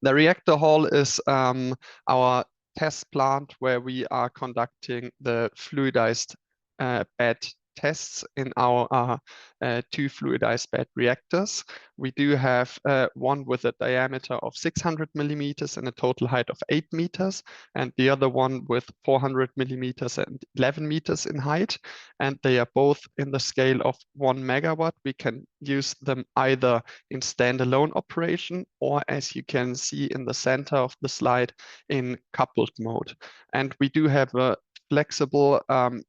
The reactor hall is our test plant where we are conducting the fluidized bed tests in our 2 fluidized bed reactors. We do have one with a diameter of 600 millimeters and a total height of 8 meters, and the other one with 400 millimeters and 11 meters in height. And they are both in the scale of 1 megawatt. We can use them either in standalone operation or, as you can see in the center of the slide, in coupled mode. And we do have a flexible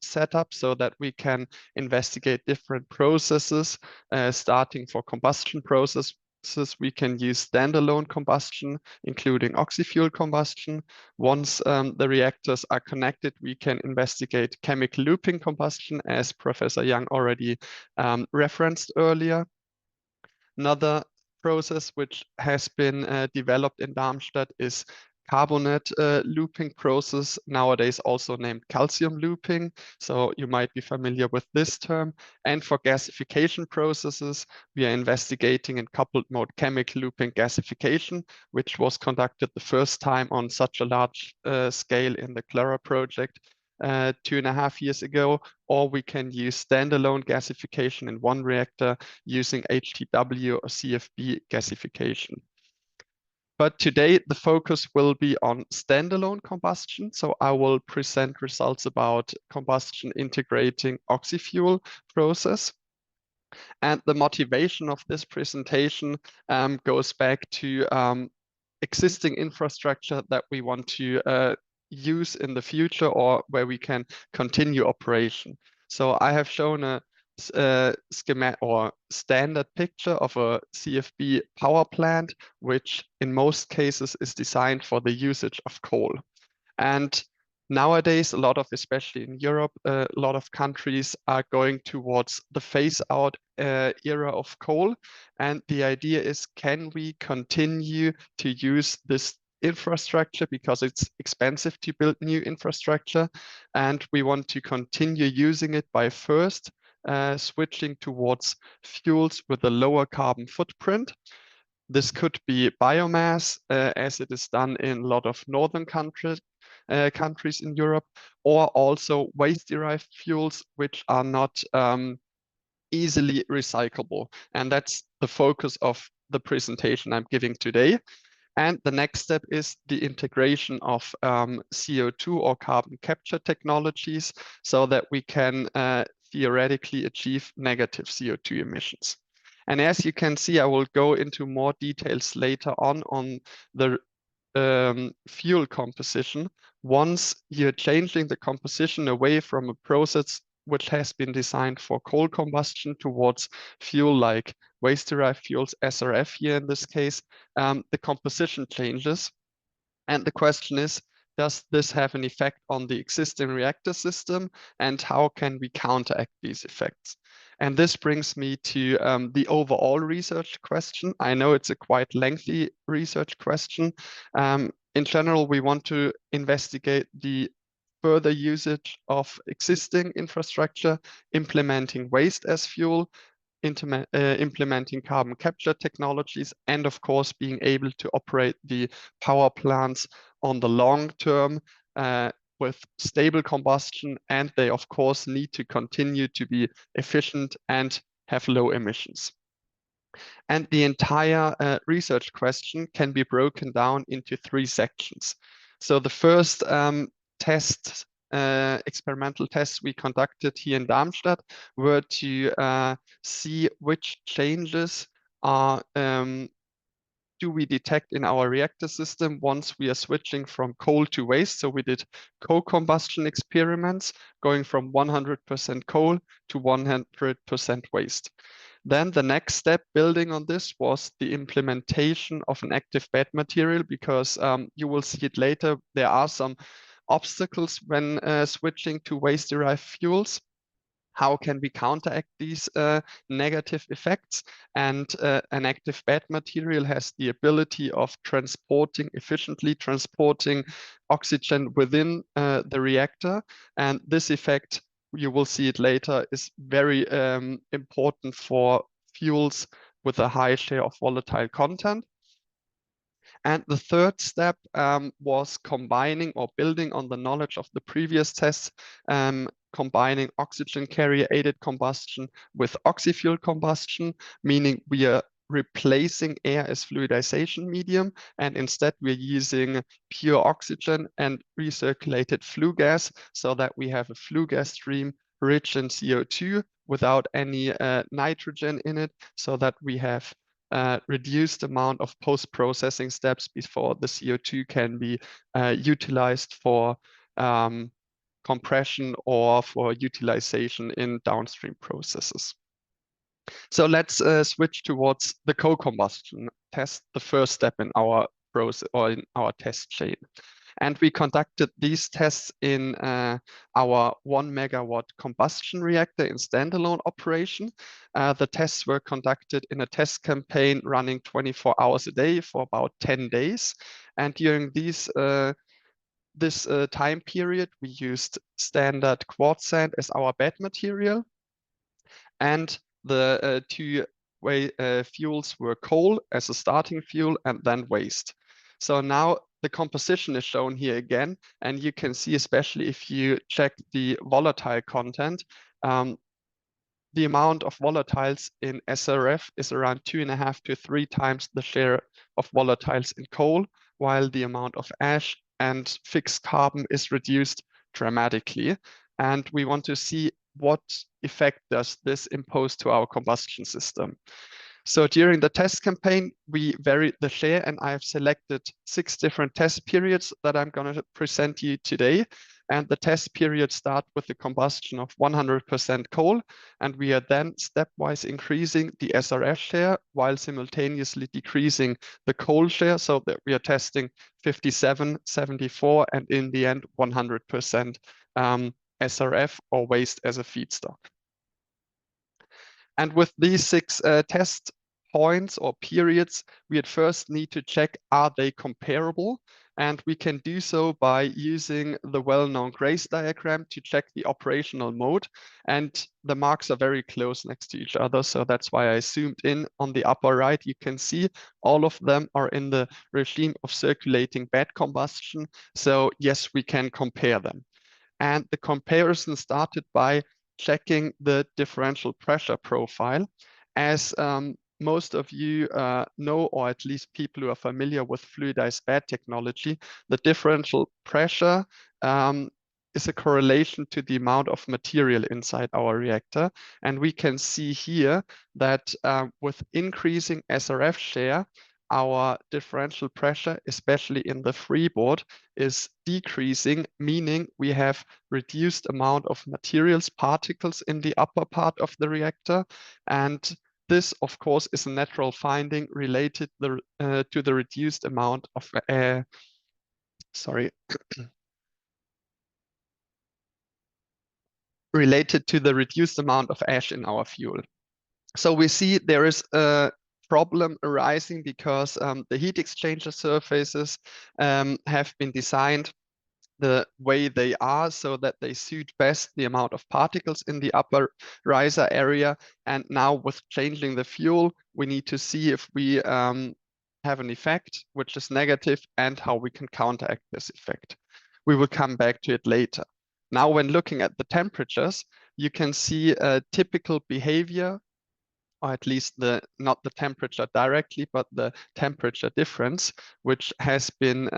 setup so that we can investigate different processes, starting for combustion processes. We can use standalone combustion, including oxy-fuel combustion. Once the reactors are connected, we can investigate chemical looping combustion, as Professor Young already referenced earlier. Another process which has been developed in Darmstadt is carbonate looping process, nowadays also named calcium looping. So you might be familiar with this term. And for gasification processes, we are investigating in coupled mode chemical looping gasification, which was conducted the first time on such a large scale in the Clara project 2.5 years ago, or we can use standalone gasification in one reactor using HTW or CFB gasification. But today the focus will be on standalone combustion. So I will present results about combustion integrating oxy-fuel process. And the motivation of this presentation goes back to existing infrastructure that we want to use in the future or where we can continue operation. So I have shown a schematic or standard picture of a CFB power plant, which in most cases is designed for the usage of coal. And nowadays, especially in Europe, a lot of countries are going towards the phase out era of coal. And the idea is, can we continue to use this infrastructure because it's expensive to build new infrastructure, and we want to continue using it by first switching towards fuels with a lower carbon footprint. This could be biomass, as it is done in a lot of northern countries in Europe, or also waste-derived fuels, which are not easily recyclable. And that's the focus of the presentation I'm giving today. And the next step is the integration of CO2 or carbon capture technologies so that we can theoretically achieve negative CO2 emissions. And as you can see, I will go into more details later on the fuel composition. Once you're changing the composition away from a process which has been designed for coal combustion towards fuel like waste-derived fuels, SRF here in this case, the composition changes. And the question is, does this have an effect on the existing reactor system, and how can we counteract these effects? And this brings me to the overall research question. I know it's a quite lengthy research question. In general, we want to investigate the further usage of existing infrastructure, implementing waste as fuel, implementing carbon capture technologies, and of course being able to operate the power plants on the long term with stable combustion, and they of course need to continue to be efficient and have low emissions. And the entire research question can be broken down into 3 sections. So the first experimental tests we conducted here in Darmstadt were to see which changes are do we detect in our reactor system once we are switching from coal to waste. So we did co-combustion experiments going from 100% coal to 100% waste. Then the next step building on this was the implementation of an active bed material, because you will see it later, there are some obstacles when switching to waste-derived fuels. How can we counteract these negative effects? And an active bed material has the ability of efficiently transporting oxygen within the reactor. And this effect, you will see it later, is very important for fuels with a high share of volatile content. And the third step was combining or building on the knowledge of the previous tests, combining oxygen carrier aided combustion with oxy-fuel combustion, meaning we are replacing air as fluidization medium, and instead we're using pure oxygen and recirculated flue gas, so that we have a flue gas stream rich in CO2 without any nitrogen in it, so that we have reduced amount of post-processing steps before the CO2 can be utilized for compression or for utilization in downstream processes. So let's switch towards the co-combustion test, the first step in our process or in our test chain. And we conducted these tests in our 1 megawatt combustion reactor in standalone operation. The tests were conducted in a test campaign running 24 hours a day for about 10 days. And during this time period, we used standard quartz sand as our bed material. And the two fuels were coal as a starting fuel and then waste. So now the composition is shown here again, and you can see, especially if you check the volatile content, the amount of volatiles in SRF is around 2.5 to 3 times the share of volatiles in coal, while the amount of ash and fixed carbon is reduced dramatically. And we want to see what effect does this impose to our combustion system. So during the test campaign, we varied the share, and I have selected 6 different test periods that I'm going to present you today. And the test periods start with the combustion of 100% coal, and we are then stepwise increasing the SRF share while simultaneously decreasing the coal share, so that we are testing 57, 74, and in the end 100% SRF or waste as a feedstock. And with these 6 test points or periods, we at first need to check, are they comparable? And we can do so by using the well-known Grace diagram to check the operational mode. And the marks are very close next to each other. So that's why I zoomed in on the upper right. You can see all of them are in the regime of circulating bed combustion. So yes, we can compare them. And the comparison started by checking the differential pressure profile. As most of you know, or at least people who are familiar with fluidized bed technology, the differential pressure is a correlation to the amount of material inside our reactor. And we can see here that with increasing SRF share, our differential pressure, especially in the freeboard, is decreasing, meaning we have reduced amount of materials, particles in the upper part of the reactor. And this, of course, is a natural finding related to the reduced amount of related to the reduced amount of ash in our fuel. So we see there is a problem arising because the heat exchanger surfaces have been designed the way they are so that they suit best the amount of particles in the upper riser area. And now with changing the fuel, we need to see if we have an effect which is negative and how we can counteract this effect. We will come back to it later. Now, when looking at the temperatures, you can see a typical behavior, or at least not the temperature directly, but the temperature difference, which has been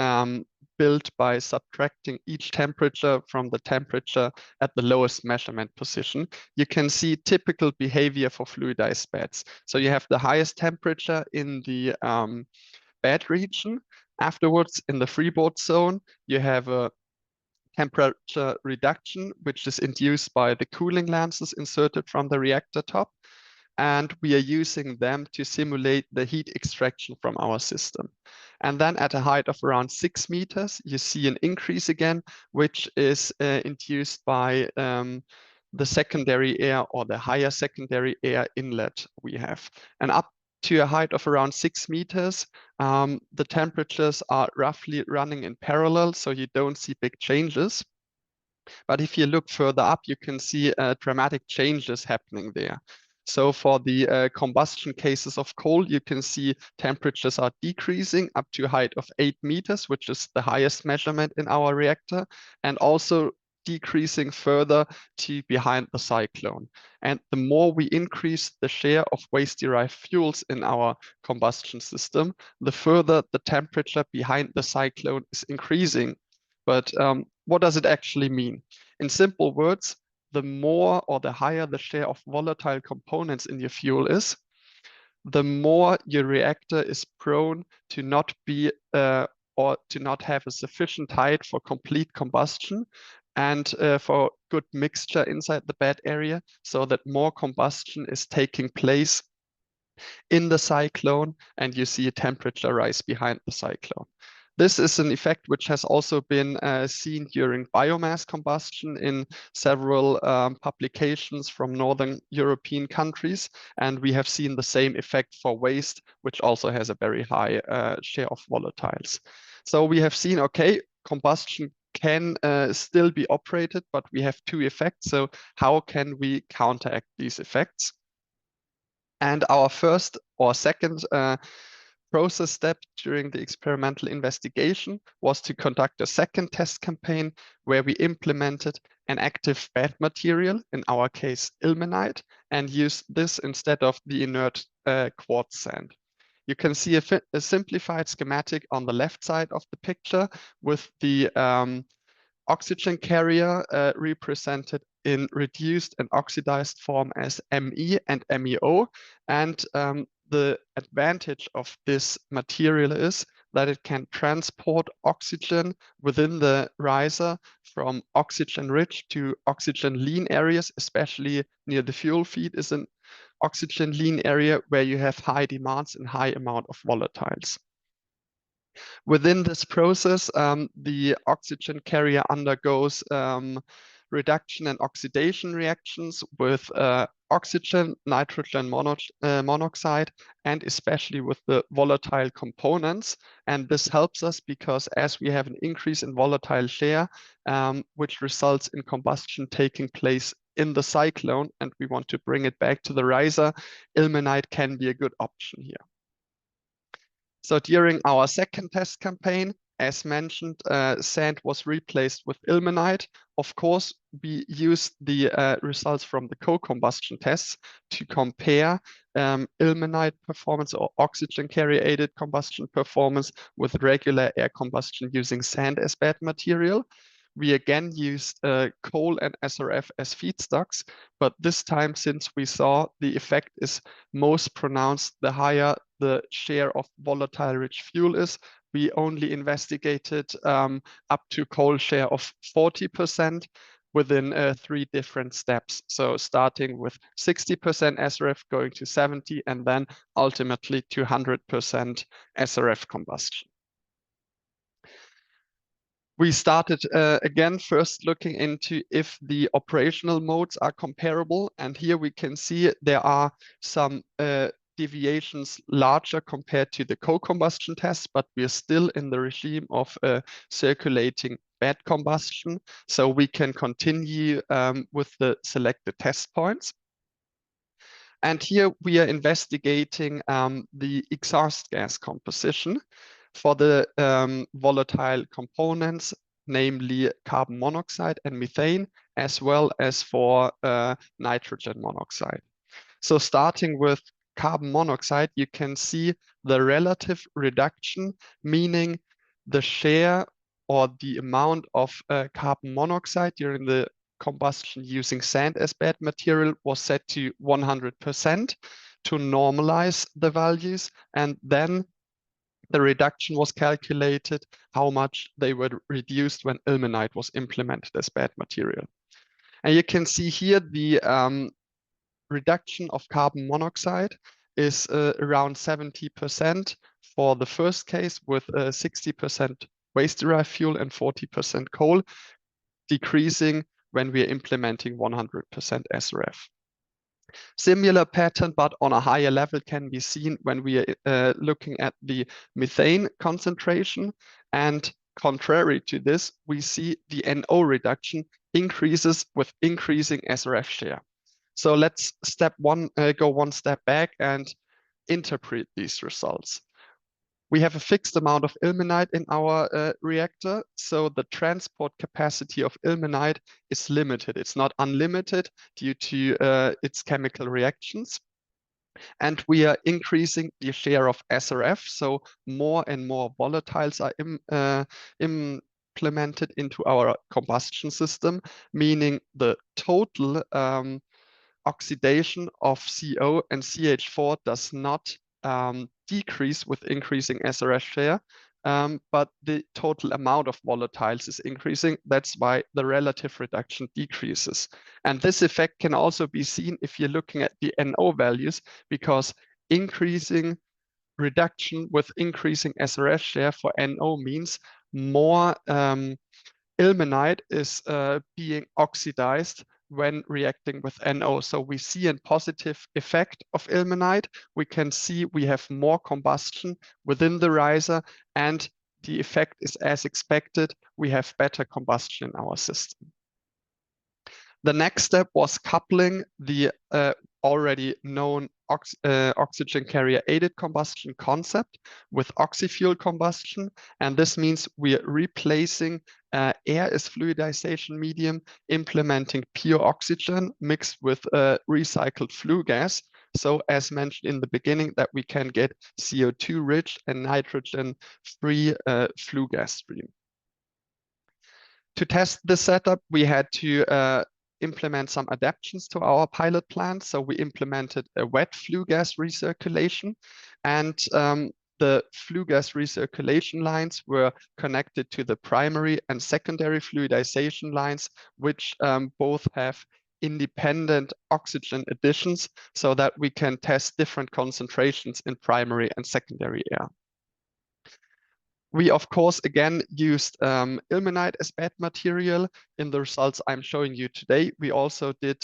built by subtracting each temperature from the temperature at the lowest measurement position. You can see typical behavior for fluidized beds. So you have the highest temperature in the bed region. Afterwards, in the freeboard zone, you have a temperature reduction, which is induced by the cooling lances inserted from the reactor top. and we are using them to simulate the heat extraction from our system. And then at a height of around 6 meters, you see an increase again, which is induced by the secondary air or the higher secondary air inlet we have. And up to a height of around 6 meters, the temperatures are roughly running in parallel, so you don't see big changes. But if you look further up, you can see dramatic changes happening there. So for the combustion cases of coal, you can see temperatures are decreasing up to a height of 8 meters, which is the highest measurement in our reactor, and also decreasing further to behind the cyclone. And the more we increase the share of waste-derived fuels in our combustion system, the further the temperature behind the cyclone is increasing. But what does it actually mean? In simple words, the more or the higher the share of volatile components in your fuel is, the more your reactor is prone to not be or to not have a sufficient height for complete combustion and for good mixture inside the bed area, so that more combustion is taking place in the cyclone and you see a temperature rise behind the cyclone. This is an effect which has also been seen during biomass combustion in several publications from Northern European countries. And we have seen the same effect for waste, which also has a very high share of volatiles. So we have seen, okay, combustion can still be operated, but we have two effects. So how can we counteract these effects? And our first or second process step during the experimental investigation was to conduct a second test campaign where we implemented an active bed material, in our case ilmenite, and used this instead of the inert quartz sand. You can see a simplified schematic on the left side of the picture with the oxygen carrier represented in reduced and oxidized form as Me and MEO. And the advantage of this material is that it can transport oxygen within the riser from oxygen-rich to oxygen-lean areas, especially near the fuel feed is an oxygen-lean area where you have high demands and high amount of volatiles. Within this process, the oxygen carrier undergoes reduction and oxidation reactions with oxygen, nitrogen monoxide, and especially with the volatile components. And this helps us because as we have an increase in volatile share, which results in combustion taking place in the cyclone, and we want to bring it back to the riser, ilmenite can be a good option here. So during our second test campaign, as mentioned, sand was replaced with ilmenite. Of course, we used the results from the co-combustion tests to compare ilmenite performance or oxygen carrier-aided combustion performance with regular air combustion using sand as bed material. We again used coal and SRF as feedstocks, but this time, since we saw the effect is most pronounced the higher the share of volatile rich fuel is, we only investigated up to coal share of 40% within 3 different steps. So starting with 60% SRF, going to 70, and then ultimately to 100% SRF combustion. We started again first looking into if the operational modes are comparable, and here we can see there are some deviations larger compared to the co-combustion test, but we are still in the regime of circulating bed combustion, so we can continue with the selected test points. And here we are investigating the exhaust gas composition for the volatile components, namely carbon monoxide and methane, as well as for nitrogen monoxide. So starting with carbon monoxide, you can see the relative reduction, meaning the share or the amount of carbon monoxide during the combustion using sand as bed material was set to 100% to normalize the values, and then the reduction was calculated how much they were reduced when ilmenite was implemented as bed material. And you can see here the reduction of carbon monoxide is around 70% for the first case, with 60% waste-derived fuel and 40% coal, decreasing when we are implementing 100% SRF. Similar pattern, but on a higher level, can be seen when we are looking at the methane concentration. And contrary to this, we see the NO reduction increases with increasing SRF share. So let's go one step back and interpret these results. We have a fixed amount of ilmenite in our reactor, so the transport capacity of ilmenite is limited. It's not unlimited due to its chemical reactions. And we are increasing the share of SRF, so more and more volatiles are implemented into our combustion system, meaning the total oxidation of CO and CH4 does not decrease with increasing SRF share, but the total amount of volatiles is increasing. That's why the relative reduction decreases. And this effect can also be seen if you're looking at the NO values, because increasing reduction with increasing SRF share for NO means more ilmenite is being oxidized when reacting with NO. So we see a positive effect of ilmenite. We can see we have more combustion within the riser, and the effect is as expected. We have better combustion in our system. The next step was coupling the already known oxygen carrier aided combustion concept with oxyfuel combustion. And this means we are replacing air as fluidization medium, implementing pure oxygen mixed with recycled flue gas. So as mentioned in the beginning, that we can get CO2 rich and nitrogen free flue gas stream. To test this setup, we had to implement some adaptations to our pilot plant. So we implemented a wet flue gas recirculation, and the flue gas recirculation lines were connected to the primary and secondary fluidization lines, which both have independent oxygen additions, so that we can test different concentrations in primary and secondary air. We, of course, again used ilmenite as bed material. In the results I'm showing you today, we also did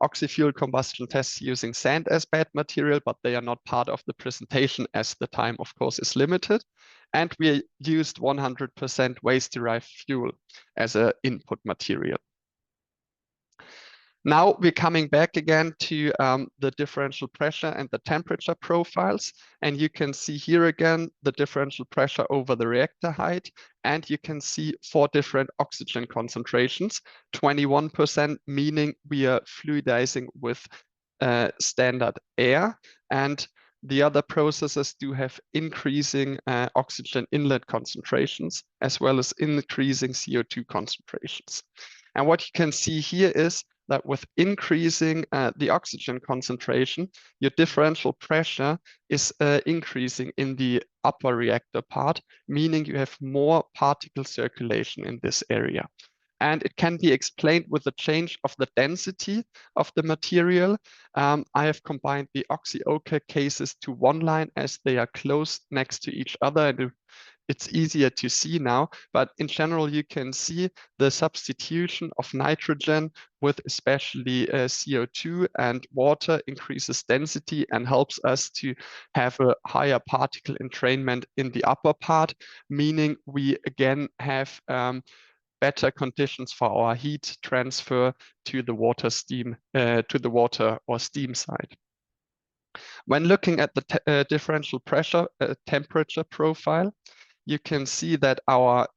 oxyfuel combustion tests using sand as bed material, but they are not part of the presentation as the time, of course, is limited. And we used 100% waste-derived fuel as an input material. Now we're coming back again to the differential pressure and the temperature profiles. And you can see here again the differential pressure over the reactor height. And you can see 4 different oxygen concentrations, 21%, meaning we are fluidizing with standard air. And the other processes do have increasing oxygen inlet concentrations, as well as increasing CO2 concentrations. And what you can see here is that with increasing the oxygen concentration, your differential pressure is increasing in the upper reactor part, meaning you have more particle circulation in this area. And it can be explained with the change of the density of the material. I have combined the oxy-ochre cases to one line as they are close next to each other. And it's easier to see now, but in general, you can see the substitution of nitrogen with especially CO2 and water increases density and helps us to have a higher particle entrainment in the upper part, meaning we again have better conditions for our heat transfer to the water or steam side. When looking at the differential pressure temperature profile, you can see that our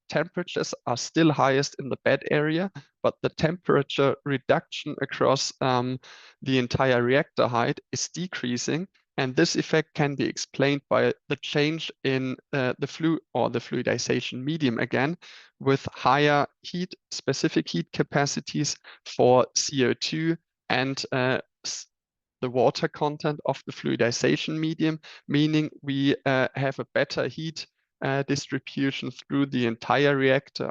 temperatures are still highest in the bed area, but the temperature reduction across the entire reactor height is decreasing. And this effect can be explained by the change in the fluidization medium again, with higher specific heat capacities for CO2 and the water content of the fluidization medium, meaning we have a better heat distribution through the entire reactor.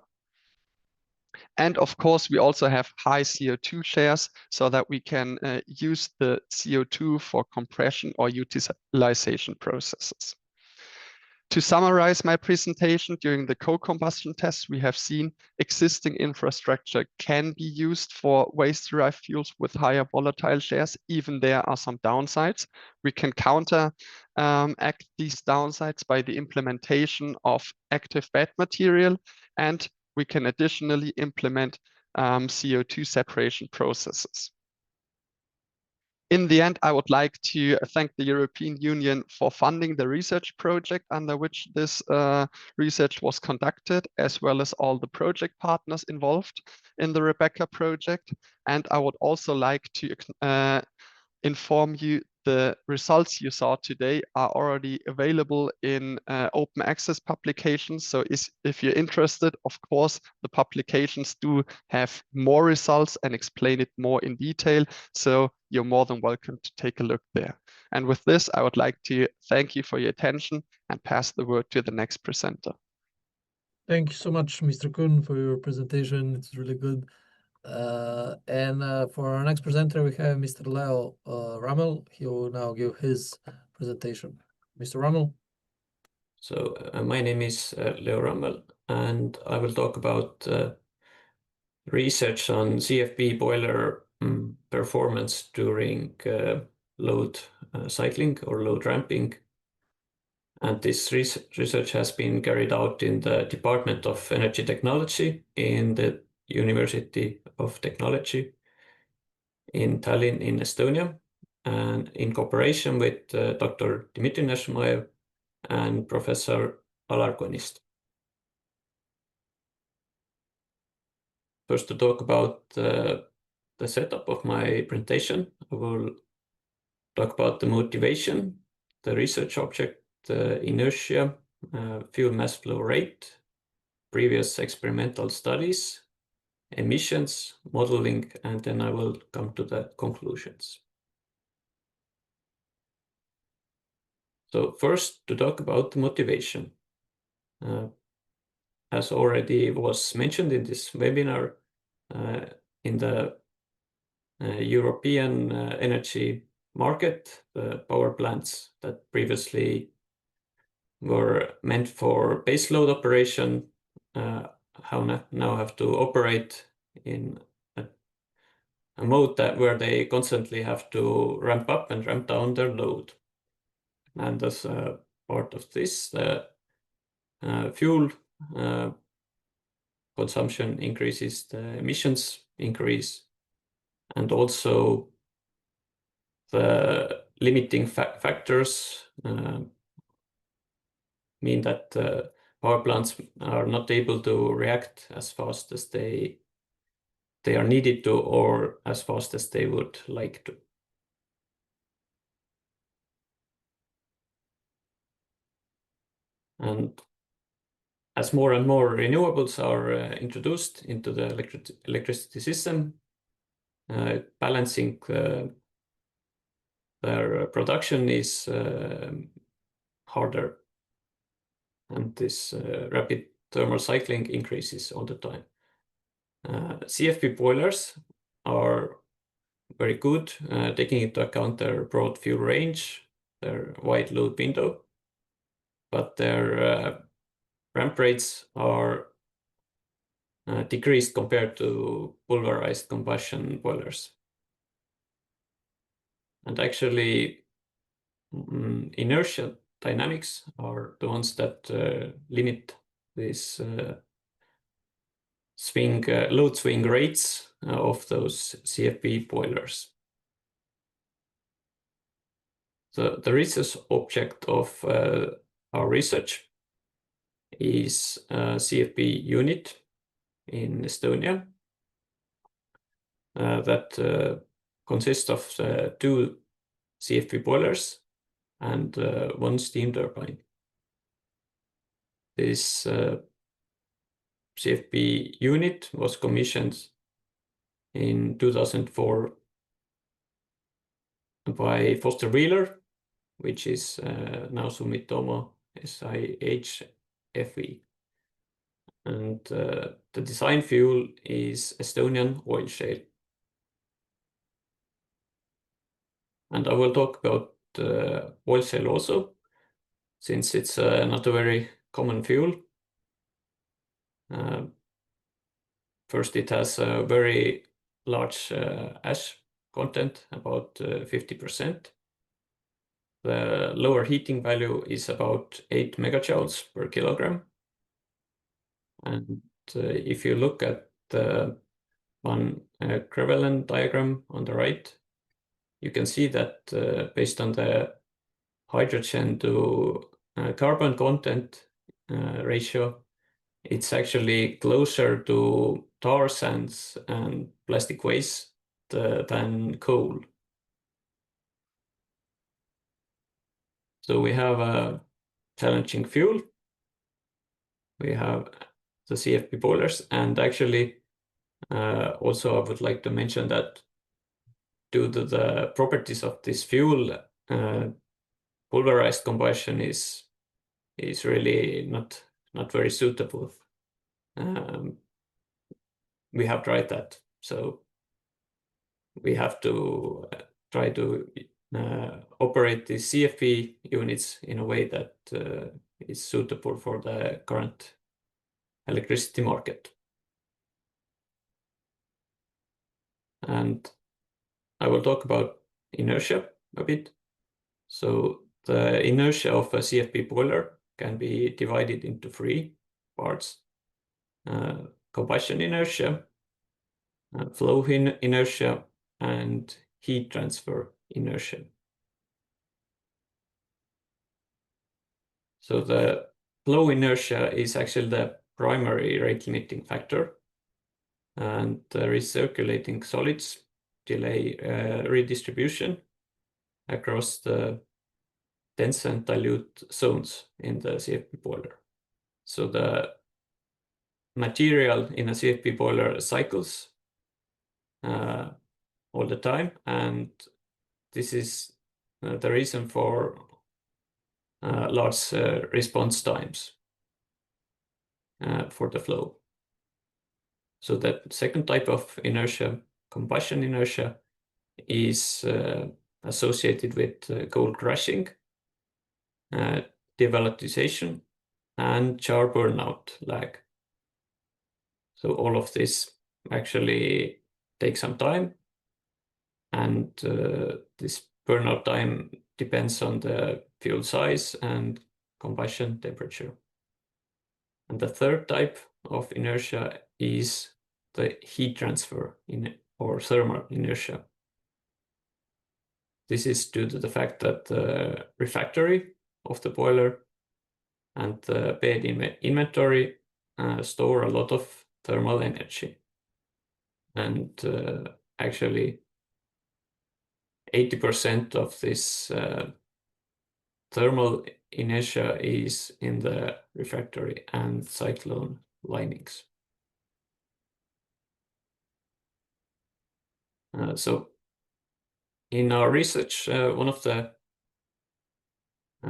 And of course, we also have high CO2 shares so that we can use the CO2 for compression or utilization processes. To summarize my presentation, during the co-combustion test, we have seen existing infrastructure can be used for waste-derived fuels with higher volatile shares, even there are some downsides. We can counteract these downsides by the implementation of active bed material, and we can additionally implement CO2 separation processes. In the end, I would like to thank the European Union for funding the research project under which this research was conducted, as well as all the project partners involved in the Rebecca project. And I would also like to inform you the results you saw today are already available in open access publications. So if you're interested, of course, the publications do have more results and explain it more in detail. So you're more than welcome to take a look there. And with this, I would like to thank you for your attention and pass the word to the next presenter. Thank you so much, Mr. Kuhn, for your presentation. It's really good. For our next presenter, we have Mr. Leo Ramel. He will now give his presentation. Mr. Ramel. So my name is Leo Ramel, and I will talk about research on CFB boiler performance during load cycling or load ramping. And this research has been carried out in the Department of Energy Technology in the University of Technology in Tallinn in Estonia, and in cooperation with Dr. Dmitry Neshmaev and Professor Alar Konist. First, to talk about the setup of my presentation, I will talk about the motivation, the research object, inertia, fuel mass flow rate, previous experimental studies, emissions, modeling, and then I will come to the conclusions. So first, to talk about the motivation. As already was mentioned in this webinar, in the European energy market, the power plants that previously were meant for baseload operation now have to operate in a mode where they constantly have to ramp up and ramp down their load. And as a part of this, the fuel consumption increases, the emissions increase, and also the limiting factors mean that power plants are not able to react as fast as they are needed to, or as fast as they would like to. And as more and more renewables are introduced into the electricity system, balancing their production is harder. And this rapid thermal cycling increases all the time. CFB boilers are very good, taking into account their broad fuel range, their wide load window, but their ramp rates are decreased compared to pulverized combustion boilers. And actually, inertia dynamics are the ones that limit this load swing rates of those CFB boilers. The research object of our research is a CFB unit in Estonia that consists of 2 CFB boilers and 1 steam turbine. This CFB unit was commissioned in 2004 by Foster Wheeler, which is now Sumitomo SIH FE. And the design fuel is Estonian oil shale. And I will talk about oil shale also, since it's not a very common fuel. First, it has a very large ash content, about 50%. The lower heating value is about 8 megajoules per kilogram. And if you look at the one Crevelen diagram on the right, you can see that based on the hydrogen to carbon content ratio, it's actually closer to tar sands and plastic waste than coal. So we have a challenging fuel. We have the CFB boilers, and actually also I would like to mention that due to the properties of this fuel, pulverized combustion is really not very suitable. We have tried that, so we have to try to operate the CFB units in a way that is suitable for the current electricity market. And I will talk about inertia a bit. So the inertia of a CFB boiler can be divided into 3 parts: combustion inertia, flow inertia, and heat transfer inertia. So the flow inertia is actually the primary rate limiting factor, and the recirculating solids delay redistribution across the dense and dilute zones in the CFB boiler. So the material in a CFB boiler cycles all the time, and this is the reason for large response times for the flow. So the second type of inertia, combustion inertia, is associated with coal crashing, devolatilization, and char burnout lag. So all of this actually takes some time, and this burnout time depends on the fuel size and combustion temperature. And the third type of inertia is the heat transfer or thermal inertia. This is due to the fact that the refractory of the boiler and the bed inventory store a lot of thermal energy. And actually 80% of this thermal inertia is in the refractory and cyclone linings. So in our research, one of the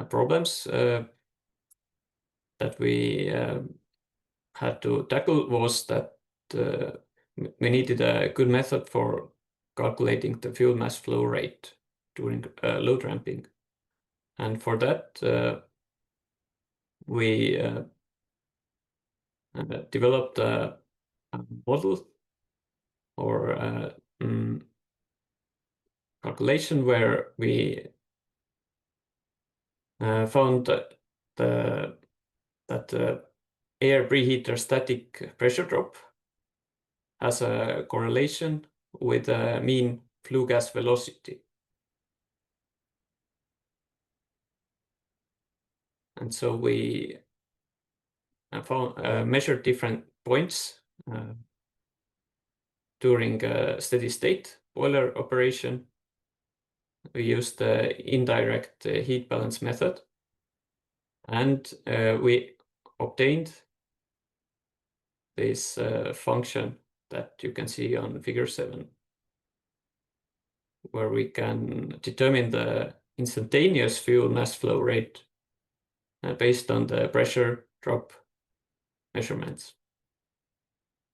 problems that we had to tackle was that we needed a good method for calculating the fuel mass flow rate during load ramping. And for that, we developed a model or calculation where we found that air preheater static pressure drop has a correlation with a mean flue gas velocity. And so we measured different points during a steady state boiler operation. We used the indirect heat balance method, and we obtained this function that you can see on figure 7, where we can determine the instantaneous fuel mass flow rate based on the pressure drop measurements.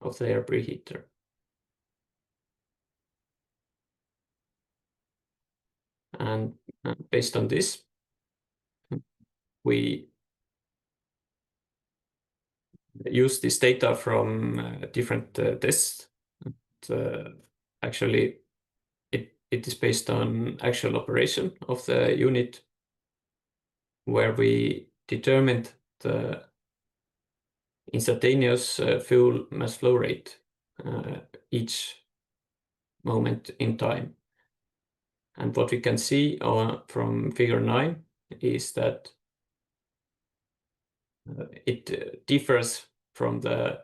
of the air preheater. And based on this, we use this data from different tests. Actually, it is based on actual operation of the unit, where we determined the instantaneous fuel mass flow rate each moment in time. And what we can see from figure 9 is that it differs from the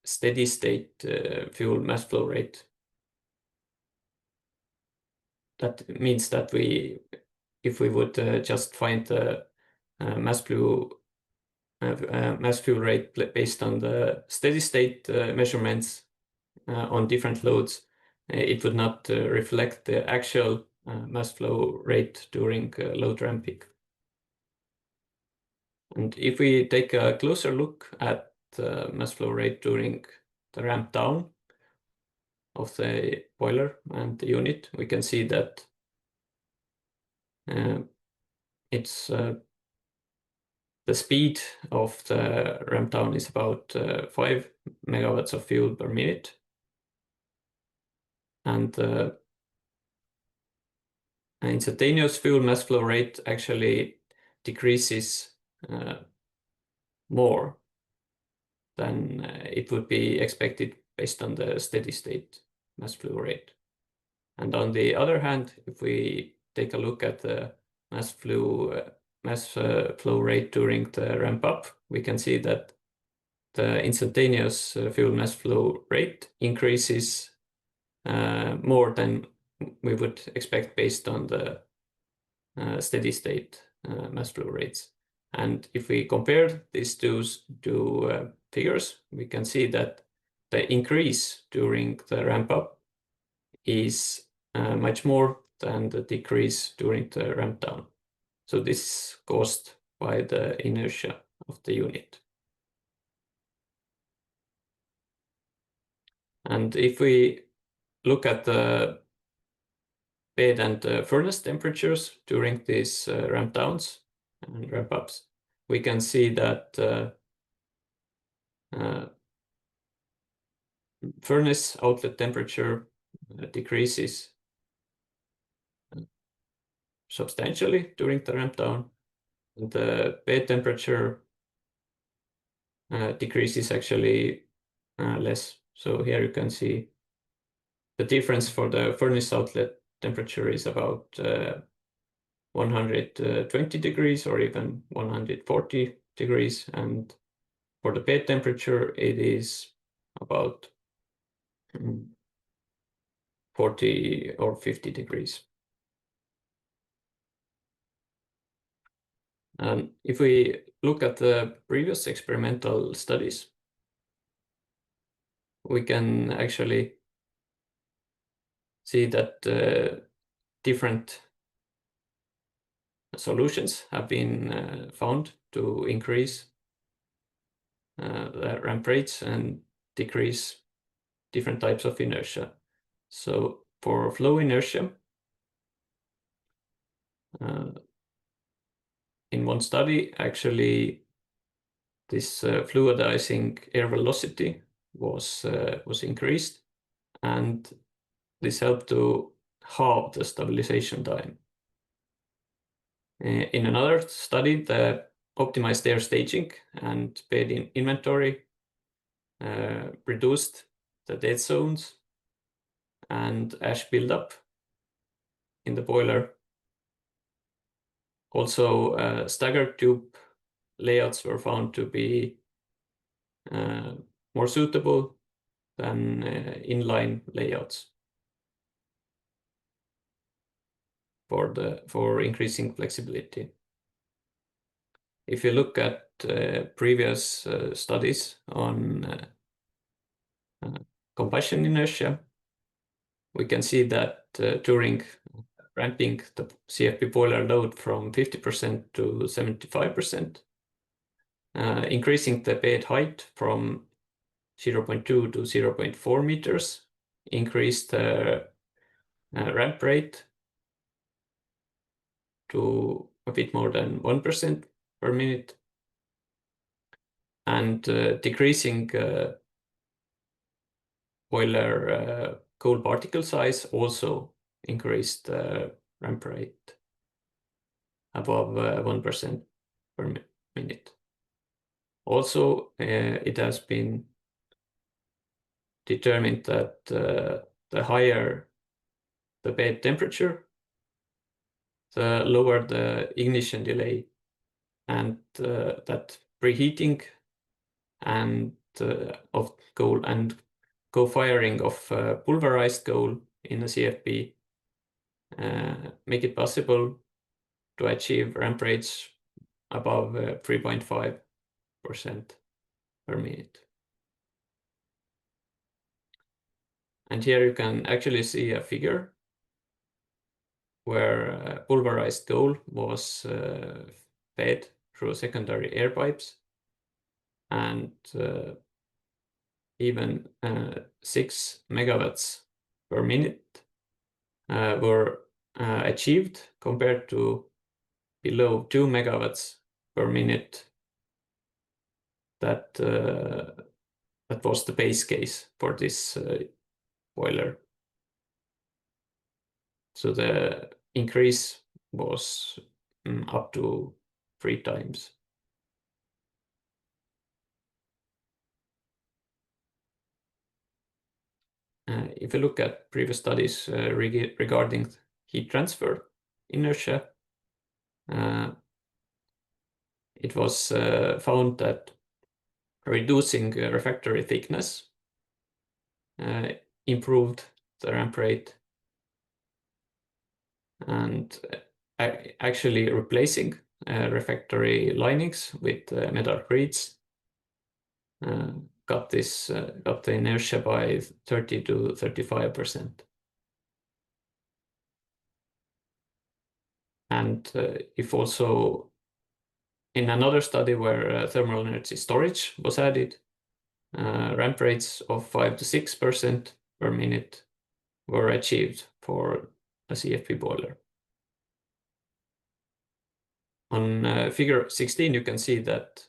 steady state fuel mass flow rate. That means that if we would just find the mass fuel rate based on the steady state measurements on different loads, it would not reflect the actual mass flow rate during load ramping. And if we take a closer look at the mass flow rate during the ramp down of the boiler and the unit, we can see that it's the speed of the ramp down is about 5 megawatts of fuel per minute. And the instantaneous fuel mass flow rate actually decreases more than it would be expected based on the steady state mass flow rate. And on the other hand, if we take a look at the mass flow rate during the ramp up, we can see that the instantaneous fuel mass flow rate increases more than we would expect based on the steady state mass flow rates. And if we compare these two figures, we can see that the increase during the ramp up is much more than the decrease during the ramp down. So this is caused by the inertia of the unit. And if we look at the bed and furnace temperatures during these ramp downs and ramp ups, we can see that furnace outlet temperature decreases substantially during the ramp down, and the bed temperature decreases actually less. So here you can see the difference for the furnace outlet temperature is about 120 degrees or even 140 degrees, and for the bed temperature it is about 40 or 50 degrees. And if we look at the previous experimental studies, we can actually see that different solutions have been found to increase the ramp rates and decrease different types of inertia. So for flow inertia, in one study, actually, this fluidizing air velocity was increased, and this helped to halve the stabilization time. In another study, the optimized air staging and bed inventory reduced the dead zones and ash buildup in the boiler. Also, staggered tube layouts were found to be more suitable than inline layouts for increasing flexibility. If you look at previous studies on combustion inertia, we can see that during ramping the CFB boiler load from 50% to 75%, increasing the bed height from 0.2 to 0.4 meters, increased the ramp rate to a bit more than 1% per minute, and decreasing boiler coal particle size also increased the ramp rate above 1% per minute. Also, it has been determined that the higher the bed temperature, the lower the ignition delay, and that preheating and of coal and co-firing of pulverized coal in a CFB make it possible to achieve ramp rates above 3.5% per minute. And here you can actually see a figure where pulverized coal was fed through secondary air pipes, and even 6 megawatts per minute were achieved compared to below 2 megawatts per minute that was the base case for this boiler. So the increase was up to 3 times. If you look at previous studies regarding heat transfer inertia, it was found that reducing refractory thickness improved the ramp rate, and actually replacing refractory linings with metal reeds got the inertia by 30 to 35%. And if also in another study where thermal energy storage was added, ramp rates of 5 to 6% per minute were achieved for a CFB boiler. On figure 16, you can see that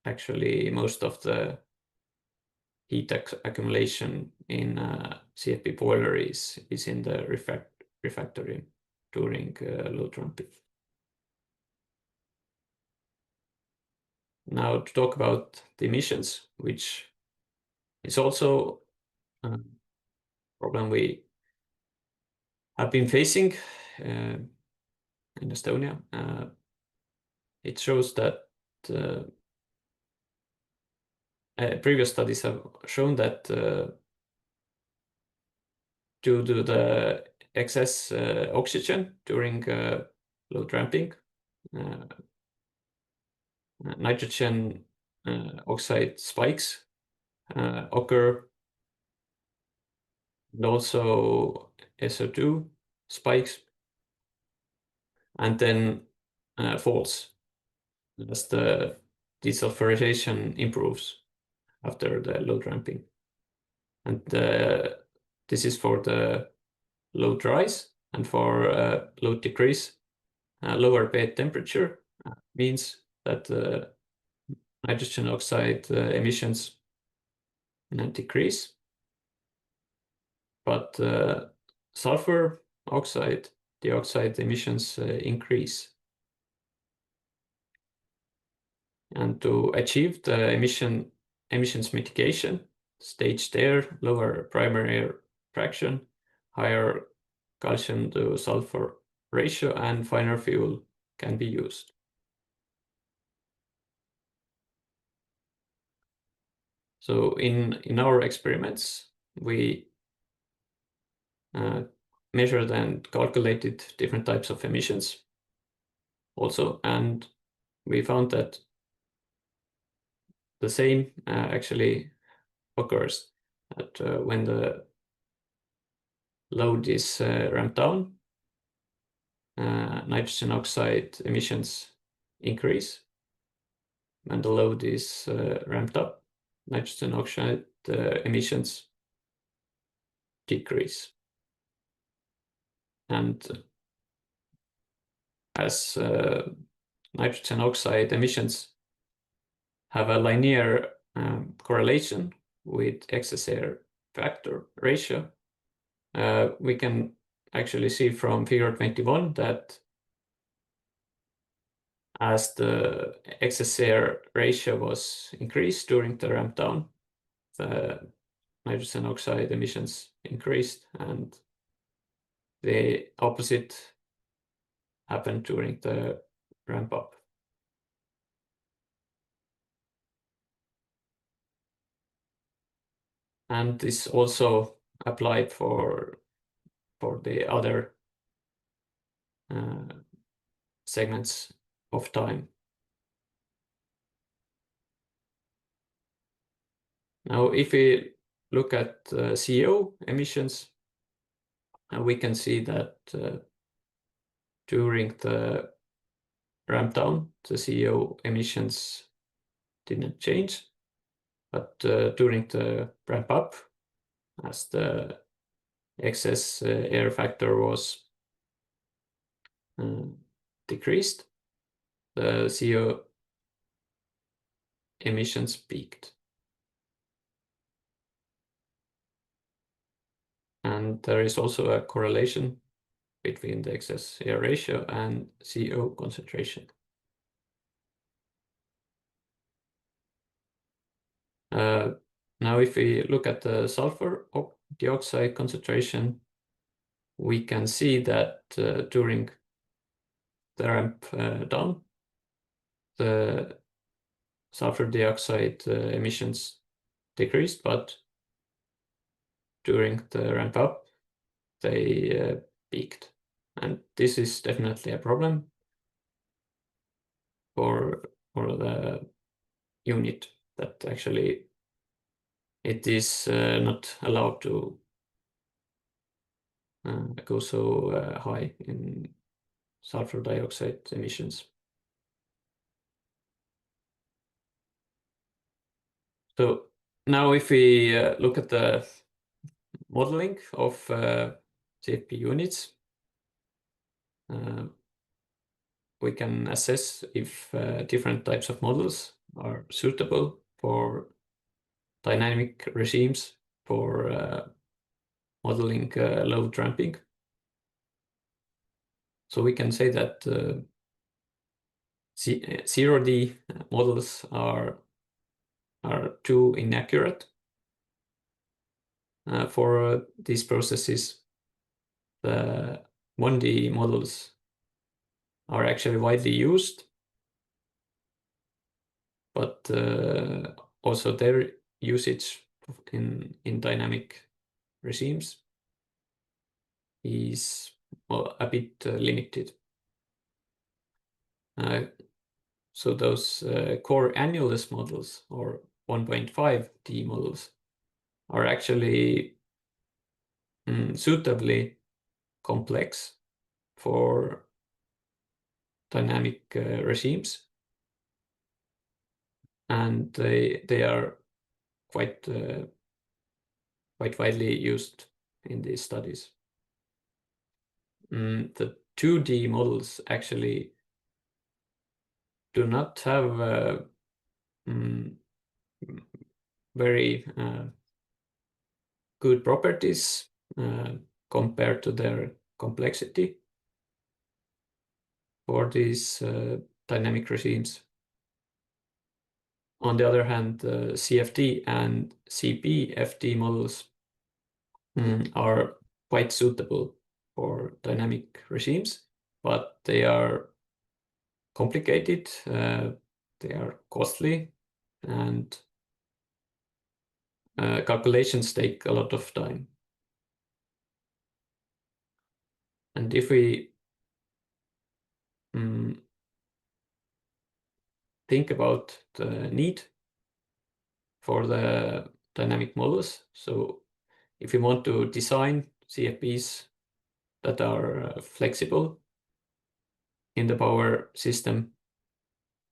actually most of the heat accumulation in a CFB boiler is in the refractory during load ramping. Now to talk about the emissions, which is also a problem we have been facing in Estonia. It shows that previous studies have shown that due to the excess oxygen during load ramping, nitrogen oxide spikes occur, and also SO2 spikes, and then falls as the desulfurization improves after the load ramping. And this is for the load rise, and for load decrease. Lower bed temperature means that nitrogen oxide emissions decrease, but sulfur oxide dioxide emissions increase. And to achieve the emissions mitigation, staged air, lower primary air fraction, higher calcium to sulfur ratio, and finer fuel can be used. So in our experiments, we measured and calculated different types of emissions also, and we found that the same actually occurs that when the load is ramped down, nitrogen oxide emissions increase, when the load is ramped up, nitrogen oxide emissions decrease. And as nitrogen oxide emissions have a linear correlation with excess air factor ratio, we can actually see from figure 21 that as the excess air ratio was increased during the ramp down, the nitrogen oxide emissions increased, and the opposite happened during the ramp up. And this also applied for the other segments of time. Now, if we look at CO emissions, we can see that during the ramp down, the CO emissions didn't change, but during the ramp up, as the excess air factor was decreased, the CO emissions peaked. And there is also a correlation between the excess air ratio and CO concentration. Now, if we look at the sulfur dioxide concentration, we can see that during the ramp down, the sulfur dioxide emissions decreased, but during the ramp up, they peaked. And this is definitely a problem for the unit, that actually it is not allowed to go so high in sulfur dioxide emissions. So now if we look at the modeling of CFP units, we can assess if different types of models are suitable for dynamic regimes for modeling load ramping. So we can say that 0D models are too inaccurate for these processes. The 1D models are actually widely used, but also their usage in dynamic regimes is a bit limited. So those core annulus models, or 1.5D models, are actually suitably complex for dynamic regimes, and they are quite widely used in these studies. The 2D models actually do not have very good properties compared to their complexity for these dynamic regimes. On the other hand, CFD and CPFD models are quite suitable for dynamic regimes, but they are complicated, they are costly, and calculations take a lot of time. And if we think about the need for the dynamic models, so if we want to design CFPs that are flexible in the power system,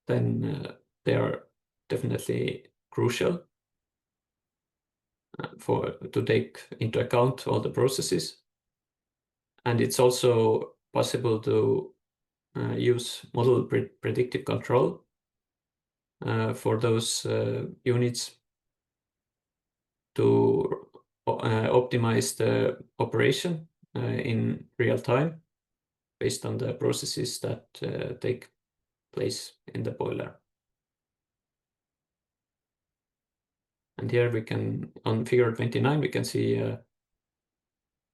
then they are definitely crucial to take into account all the processes. And it's also possible to use model predictive control for those units to optimize the operation in real time based on the processes that take place in the boiler. And here we can, on figure 29, we can see a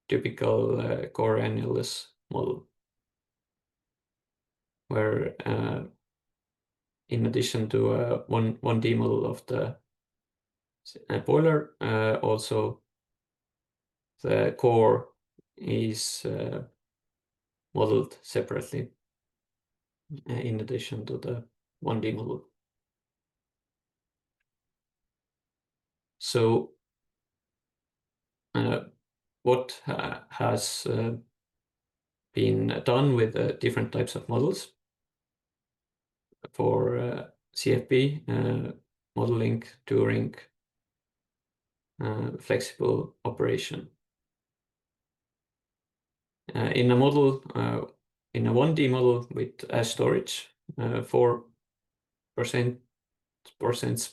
typical core annulus model, where in addition to one 1D model of the boiler, also the core is modeled separately in addition to the 1D model. So what has been done with different types of models for CFB modeling during flexible operation? In a model, in a 1D model with ash storage, 4%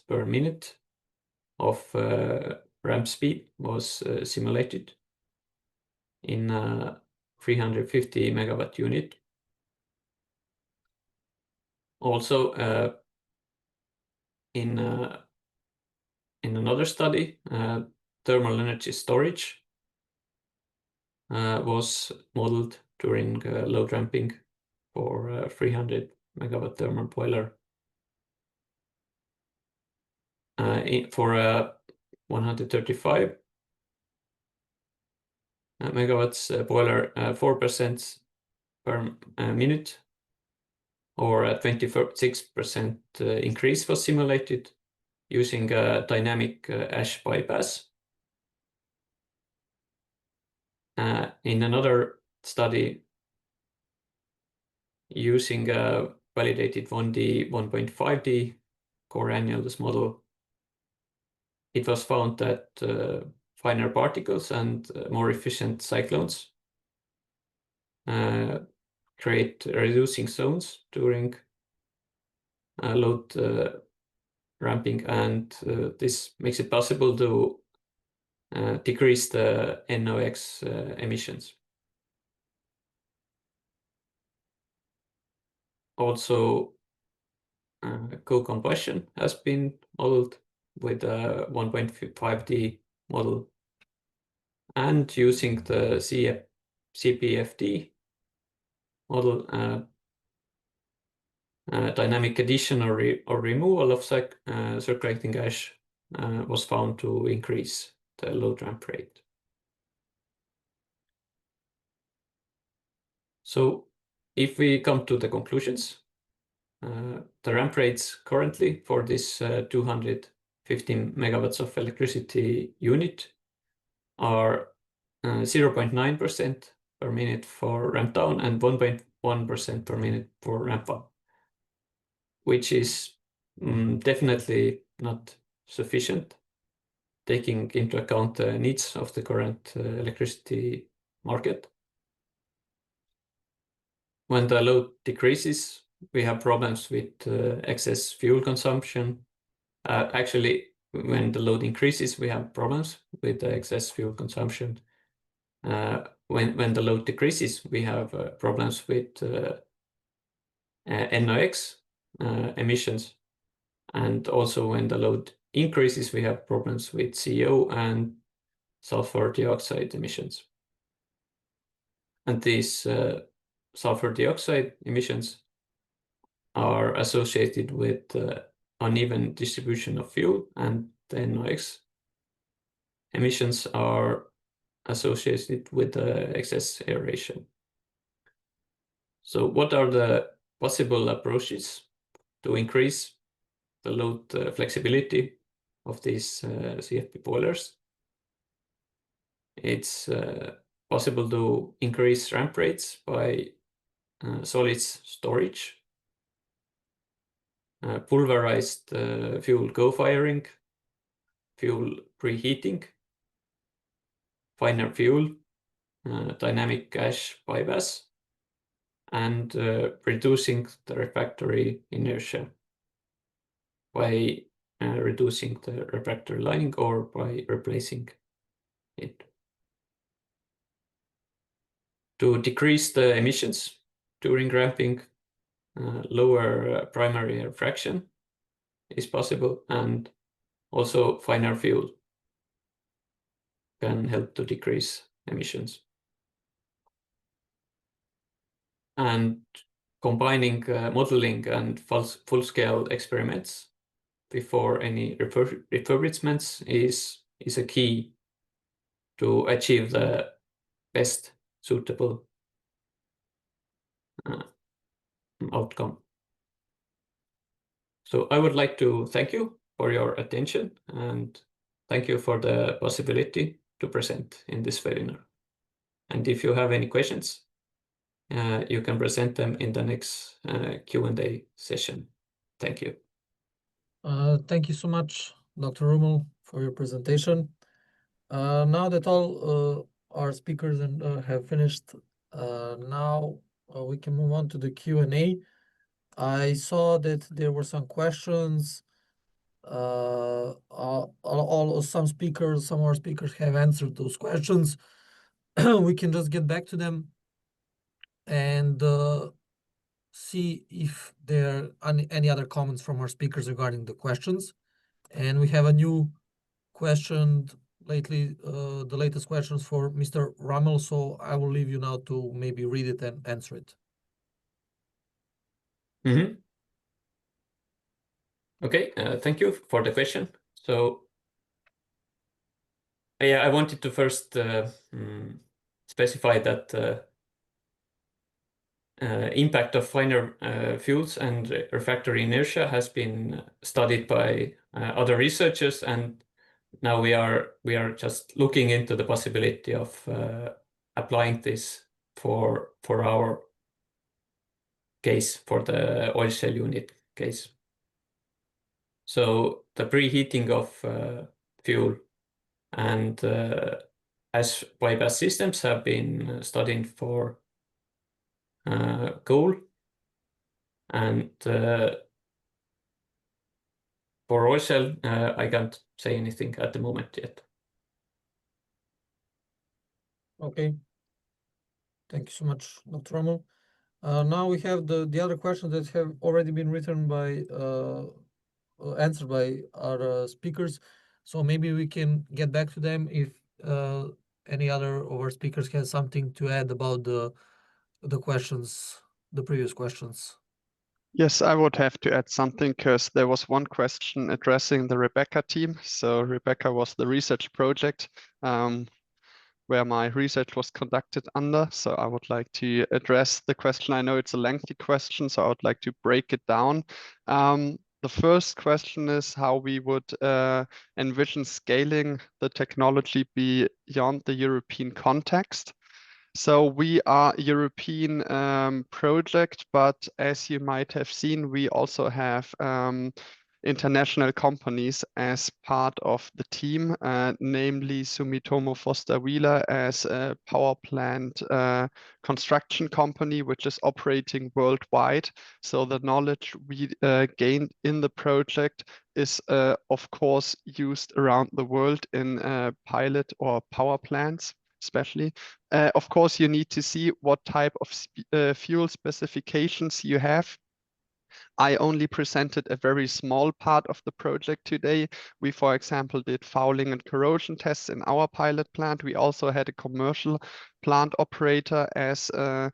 per minute of ramp speed was simulated in a 350 megawatt unit. Also, in another study, thermal energy storage was modeled during load ramping for a 300 megawatt thermal boiler. For a 135 megawatts boiler, 4% per minute, or a 26% increase was simulated using a dynamic ash bypass. In another study, using a validated 1D, 1.5D core annulus model, it was found that finer particles and more efficient cyclones create reducing zones during load ramping, and this makes it possible to decrease the NOx emissions. Also, co-combustion has been modeled with a 1.5D model, and using the CPFD model, dynamic addition or removal of circulating ash was found to increase the load ramp rate. So if we come to the conclusions, the ramp rates currently for this 215 megawatts of electricity unit are 0.9% per minute for ramp down and 1.1% per minute for ramp up, which is definitely not sufficient, taking into account the needs of the current electricity market. When the load decreases, we have problems with excess fuel consumption. Actually, when the load increases, we have problems with the excess fuel consumption. When the load decreases, we have problems with NOx emissions. And also when the load increases, we have problems with CO and sulfur dioxide emissions. And these sulfur dioxide emissions are associated with uneven distribution of fuel, and the NOx emissions are associated with excess aeration. So what are the possible approaches to increase the load flexibility of these CFB boilers? It's possible to increase ramp rates by solids storage. pulverized fuel co-firing, fuel preheating, finer fuel, dynamic gas bypass, and reducing the refractory inertia by reducing the refractory lining or by replacing it. To decrease the emissions during ramping, lower primary refraction is possible, and also finer fuel can help to decrease emissions. And combining modeling and full-scale experiments before any refurbishments is a key to achieve the best suitable outcome. So I would like to thank you for your attention, and thank you for the possibility to present in this webinar. And if you have any questions, you can present them in the next Q&A session. Thank you. Thank you so much, Dr. Rummel, for your presentation. Now that all our speakers have finished, now we can move on to the Q&A. I saw that there were some questions. Some of our speakers have answered those questions. We can just get back to them and see if there are any other comments from our speakers regarding the questions. And we have a new question lately, the latest questions for Mr. Rummel, so I will leave you now to maybe read it and answer it. Okay, thank you for the question. So yeah, I wanted to first specify that impact of finer fuels and refractory inertia has been studied by other researchers, and now we are just looking into the possibility of applying this for our case, for the oil shell unit case. So the preheating of fuel and as bypass systems have been studied for coal, and for oil shell, I can't say anything at the moment yet. Okay. Thank you so much, Dr. Rummel. Now we have the other questions that have already been written by answered by our speakers. So maybe we can get back to them if any other of our speakers has something to add about the questions, the previous questions. Yes, I would have to add something because there was one question addressing the Rebecca team. So Rebecca was the research project where my research was conducted under. So I would like to address the question. I know it's a lengthy question, so I would like to break it down. The first question is how we would envision scaling the technology beyond the European context. So we are a European project, but as you might have seen, we also have international companies as part of the team, namely Sumitomo Foster Wheeler as a power plant construction company, which is operating worldwide. So the knowledge we gained in the project is, of course, used around the world in pilot or power plants, especially. Of course, you need to see what type of fuel specifications you have. I only presented a very small part of the project today. We, for example, did fouling and corrosion tests in our pilot plant. We also had a commercial plant operator as a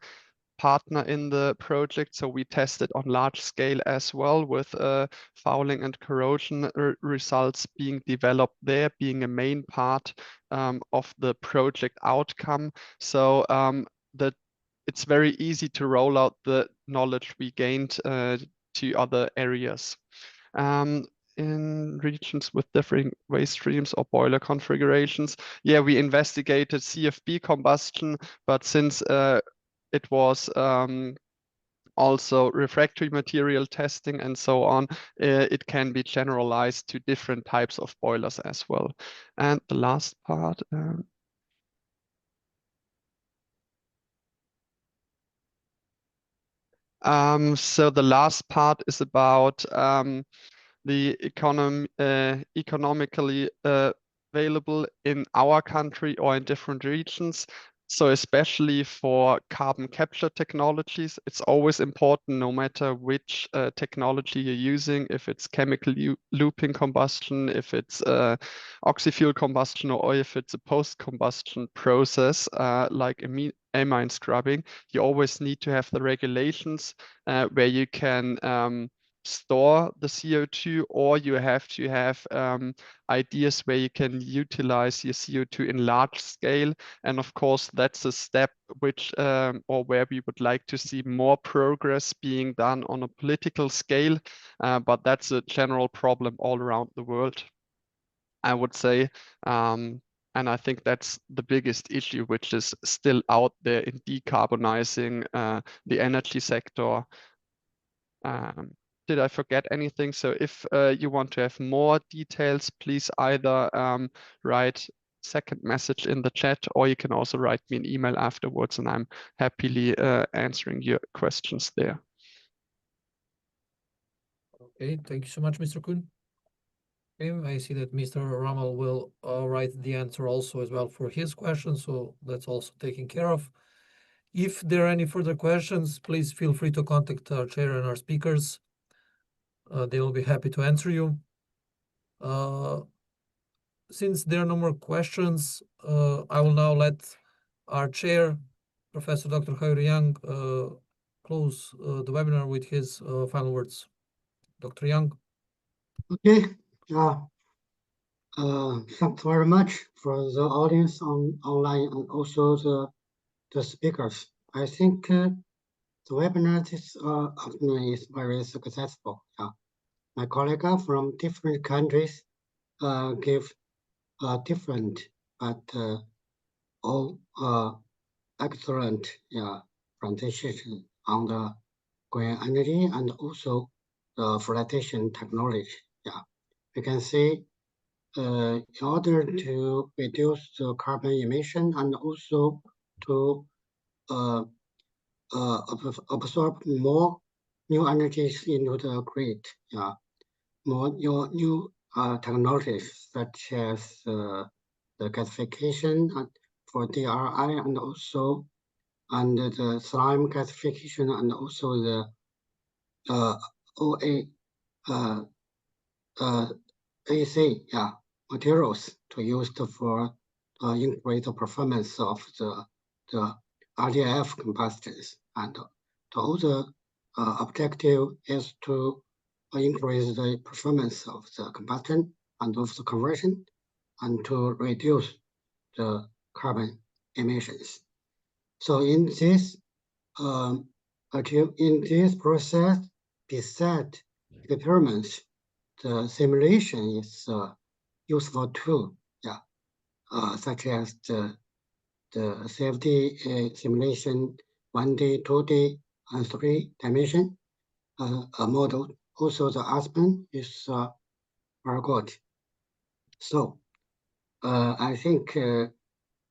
partner in the project. So we tested on large scale as well, with fouling and corrosion results being developed there, being a main part of the project outcome. So it's very easy to roll out the knowledge we gained to other areas. In regions with differing waste streams or boiler configurations, yeah, we investigated CFB combustion, but since it was also refractory material testing and so on, it can be generalized to different types of boilers as well. And the last part, so the last part is about the economically available in our country or in different regions. So especially for carbon capture technologies, it's always important, no matter which technology you're using, if it's chemical looping combustion, if it's oxy-fuel combustion, or if it's a post-combustion process like amine scrubbing, you always need to have the regulations where you can store the CO2, or you have to have ideas where you can utilize your CO2 in large scale. And of course, that's a step which or where we would like to see more progress being done on a political scale. But that's a general problem all around the world, I would say. And I think that's the biggest issue, which is still out there in decarbonizing the energy sector. Did I forget anything? So if you want to have more details, please either write second message in the chat, or you can also write me an email afterwards, and I'm happily answering your questions there. Okay, thank you so much, Mr. Kuhn. Okay, I see that Mr. Ramal will write the answer also as well for his question, so that's also taken care of. If there are any further questions, please feel free to contact our chair and our speakers. They will be happy to answer you. Since there are no more questions, I will now let our chair, Professor Dr. Haoyu Yang, close the webinar with his final words. Dr. Yang. Okay. Thanks very much for the audience online and also the speakers. I think the webinar this afternoon is very successful. My colleagues from different countries give different but all excellent presentation on the green energy and also the fluidization technology. You can see in order to reduce the carbon emission and also to absorb more new energies into the grid. More new technologies such as the gasification for DRI and also the slime gasification and also the AC materials to use for increase the performance of the RDF combustors. And the other objective is to increase the performance of the combustion and of the conversion and to reduce the carbon emissions. So in this process, besides experiments, the simulation is useful too. Such as the safety simulation 1D, 2D, and 3 dimension model. Also, the Aspen is very good. So I think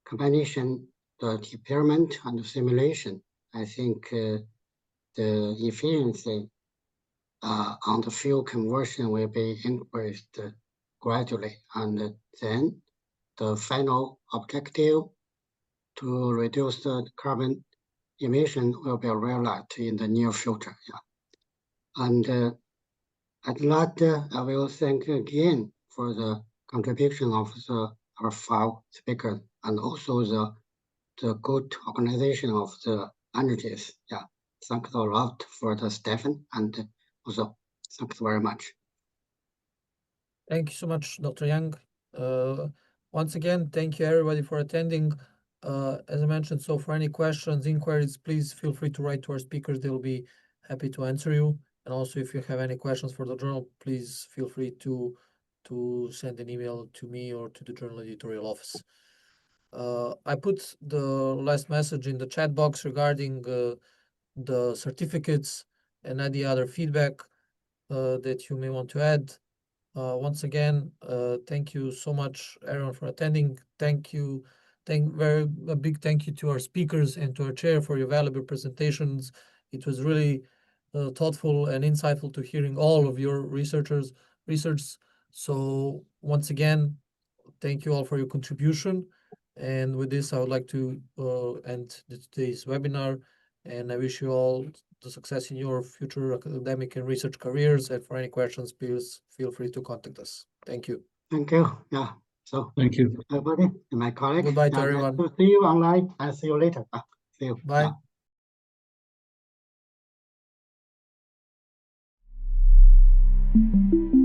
combination the experiment and the simulation, I think the efficiency on the fuel conversion will be increased gradually, and then the final objective to reduce the carbon emission will be realized in the near future. And at that, I will thank again for the contribution of our 5 speakers and also the good organization of the energies. Thanks a lot for the Stefan, and also thanks very much. Thank you so much, Dr. Yang. Once again, thank you everybody for attending. As I mentioned, so for any questions, inquiries, please feel free to write to our speakers. They'll be happy to answer you. And also, if you have any questions for the journal, please feel free to send an email to me or to the journal editorial office. I put the last message in the chat box regarding the certificates and any other feedback that you may want to add. Once again, thank you so much, everyone, for attending. A big thank you to our speakers and to our chair for your valuable presentations. It was really thoughtful and insightful to hearing all of your research. So once again, thank you all for your contribution. And with this, I would like to end today's webinar. And I wish you all the success in your future academic and research careers. And for any questions, please feel free to contact us. Thank you. Thank you. Yeah. So Thank you. everybody and my colleagues. Goodbye to nice everyone. to see you online and see you later. See you. Bye. Yeah.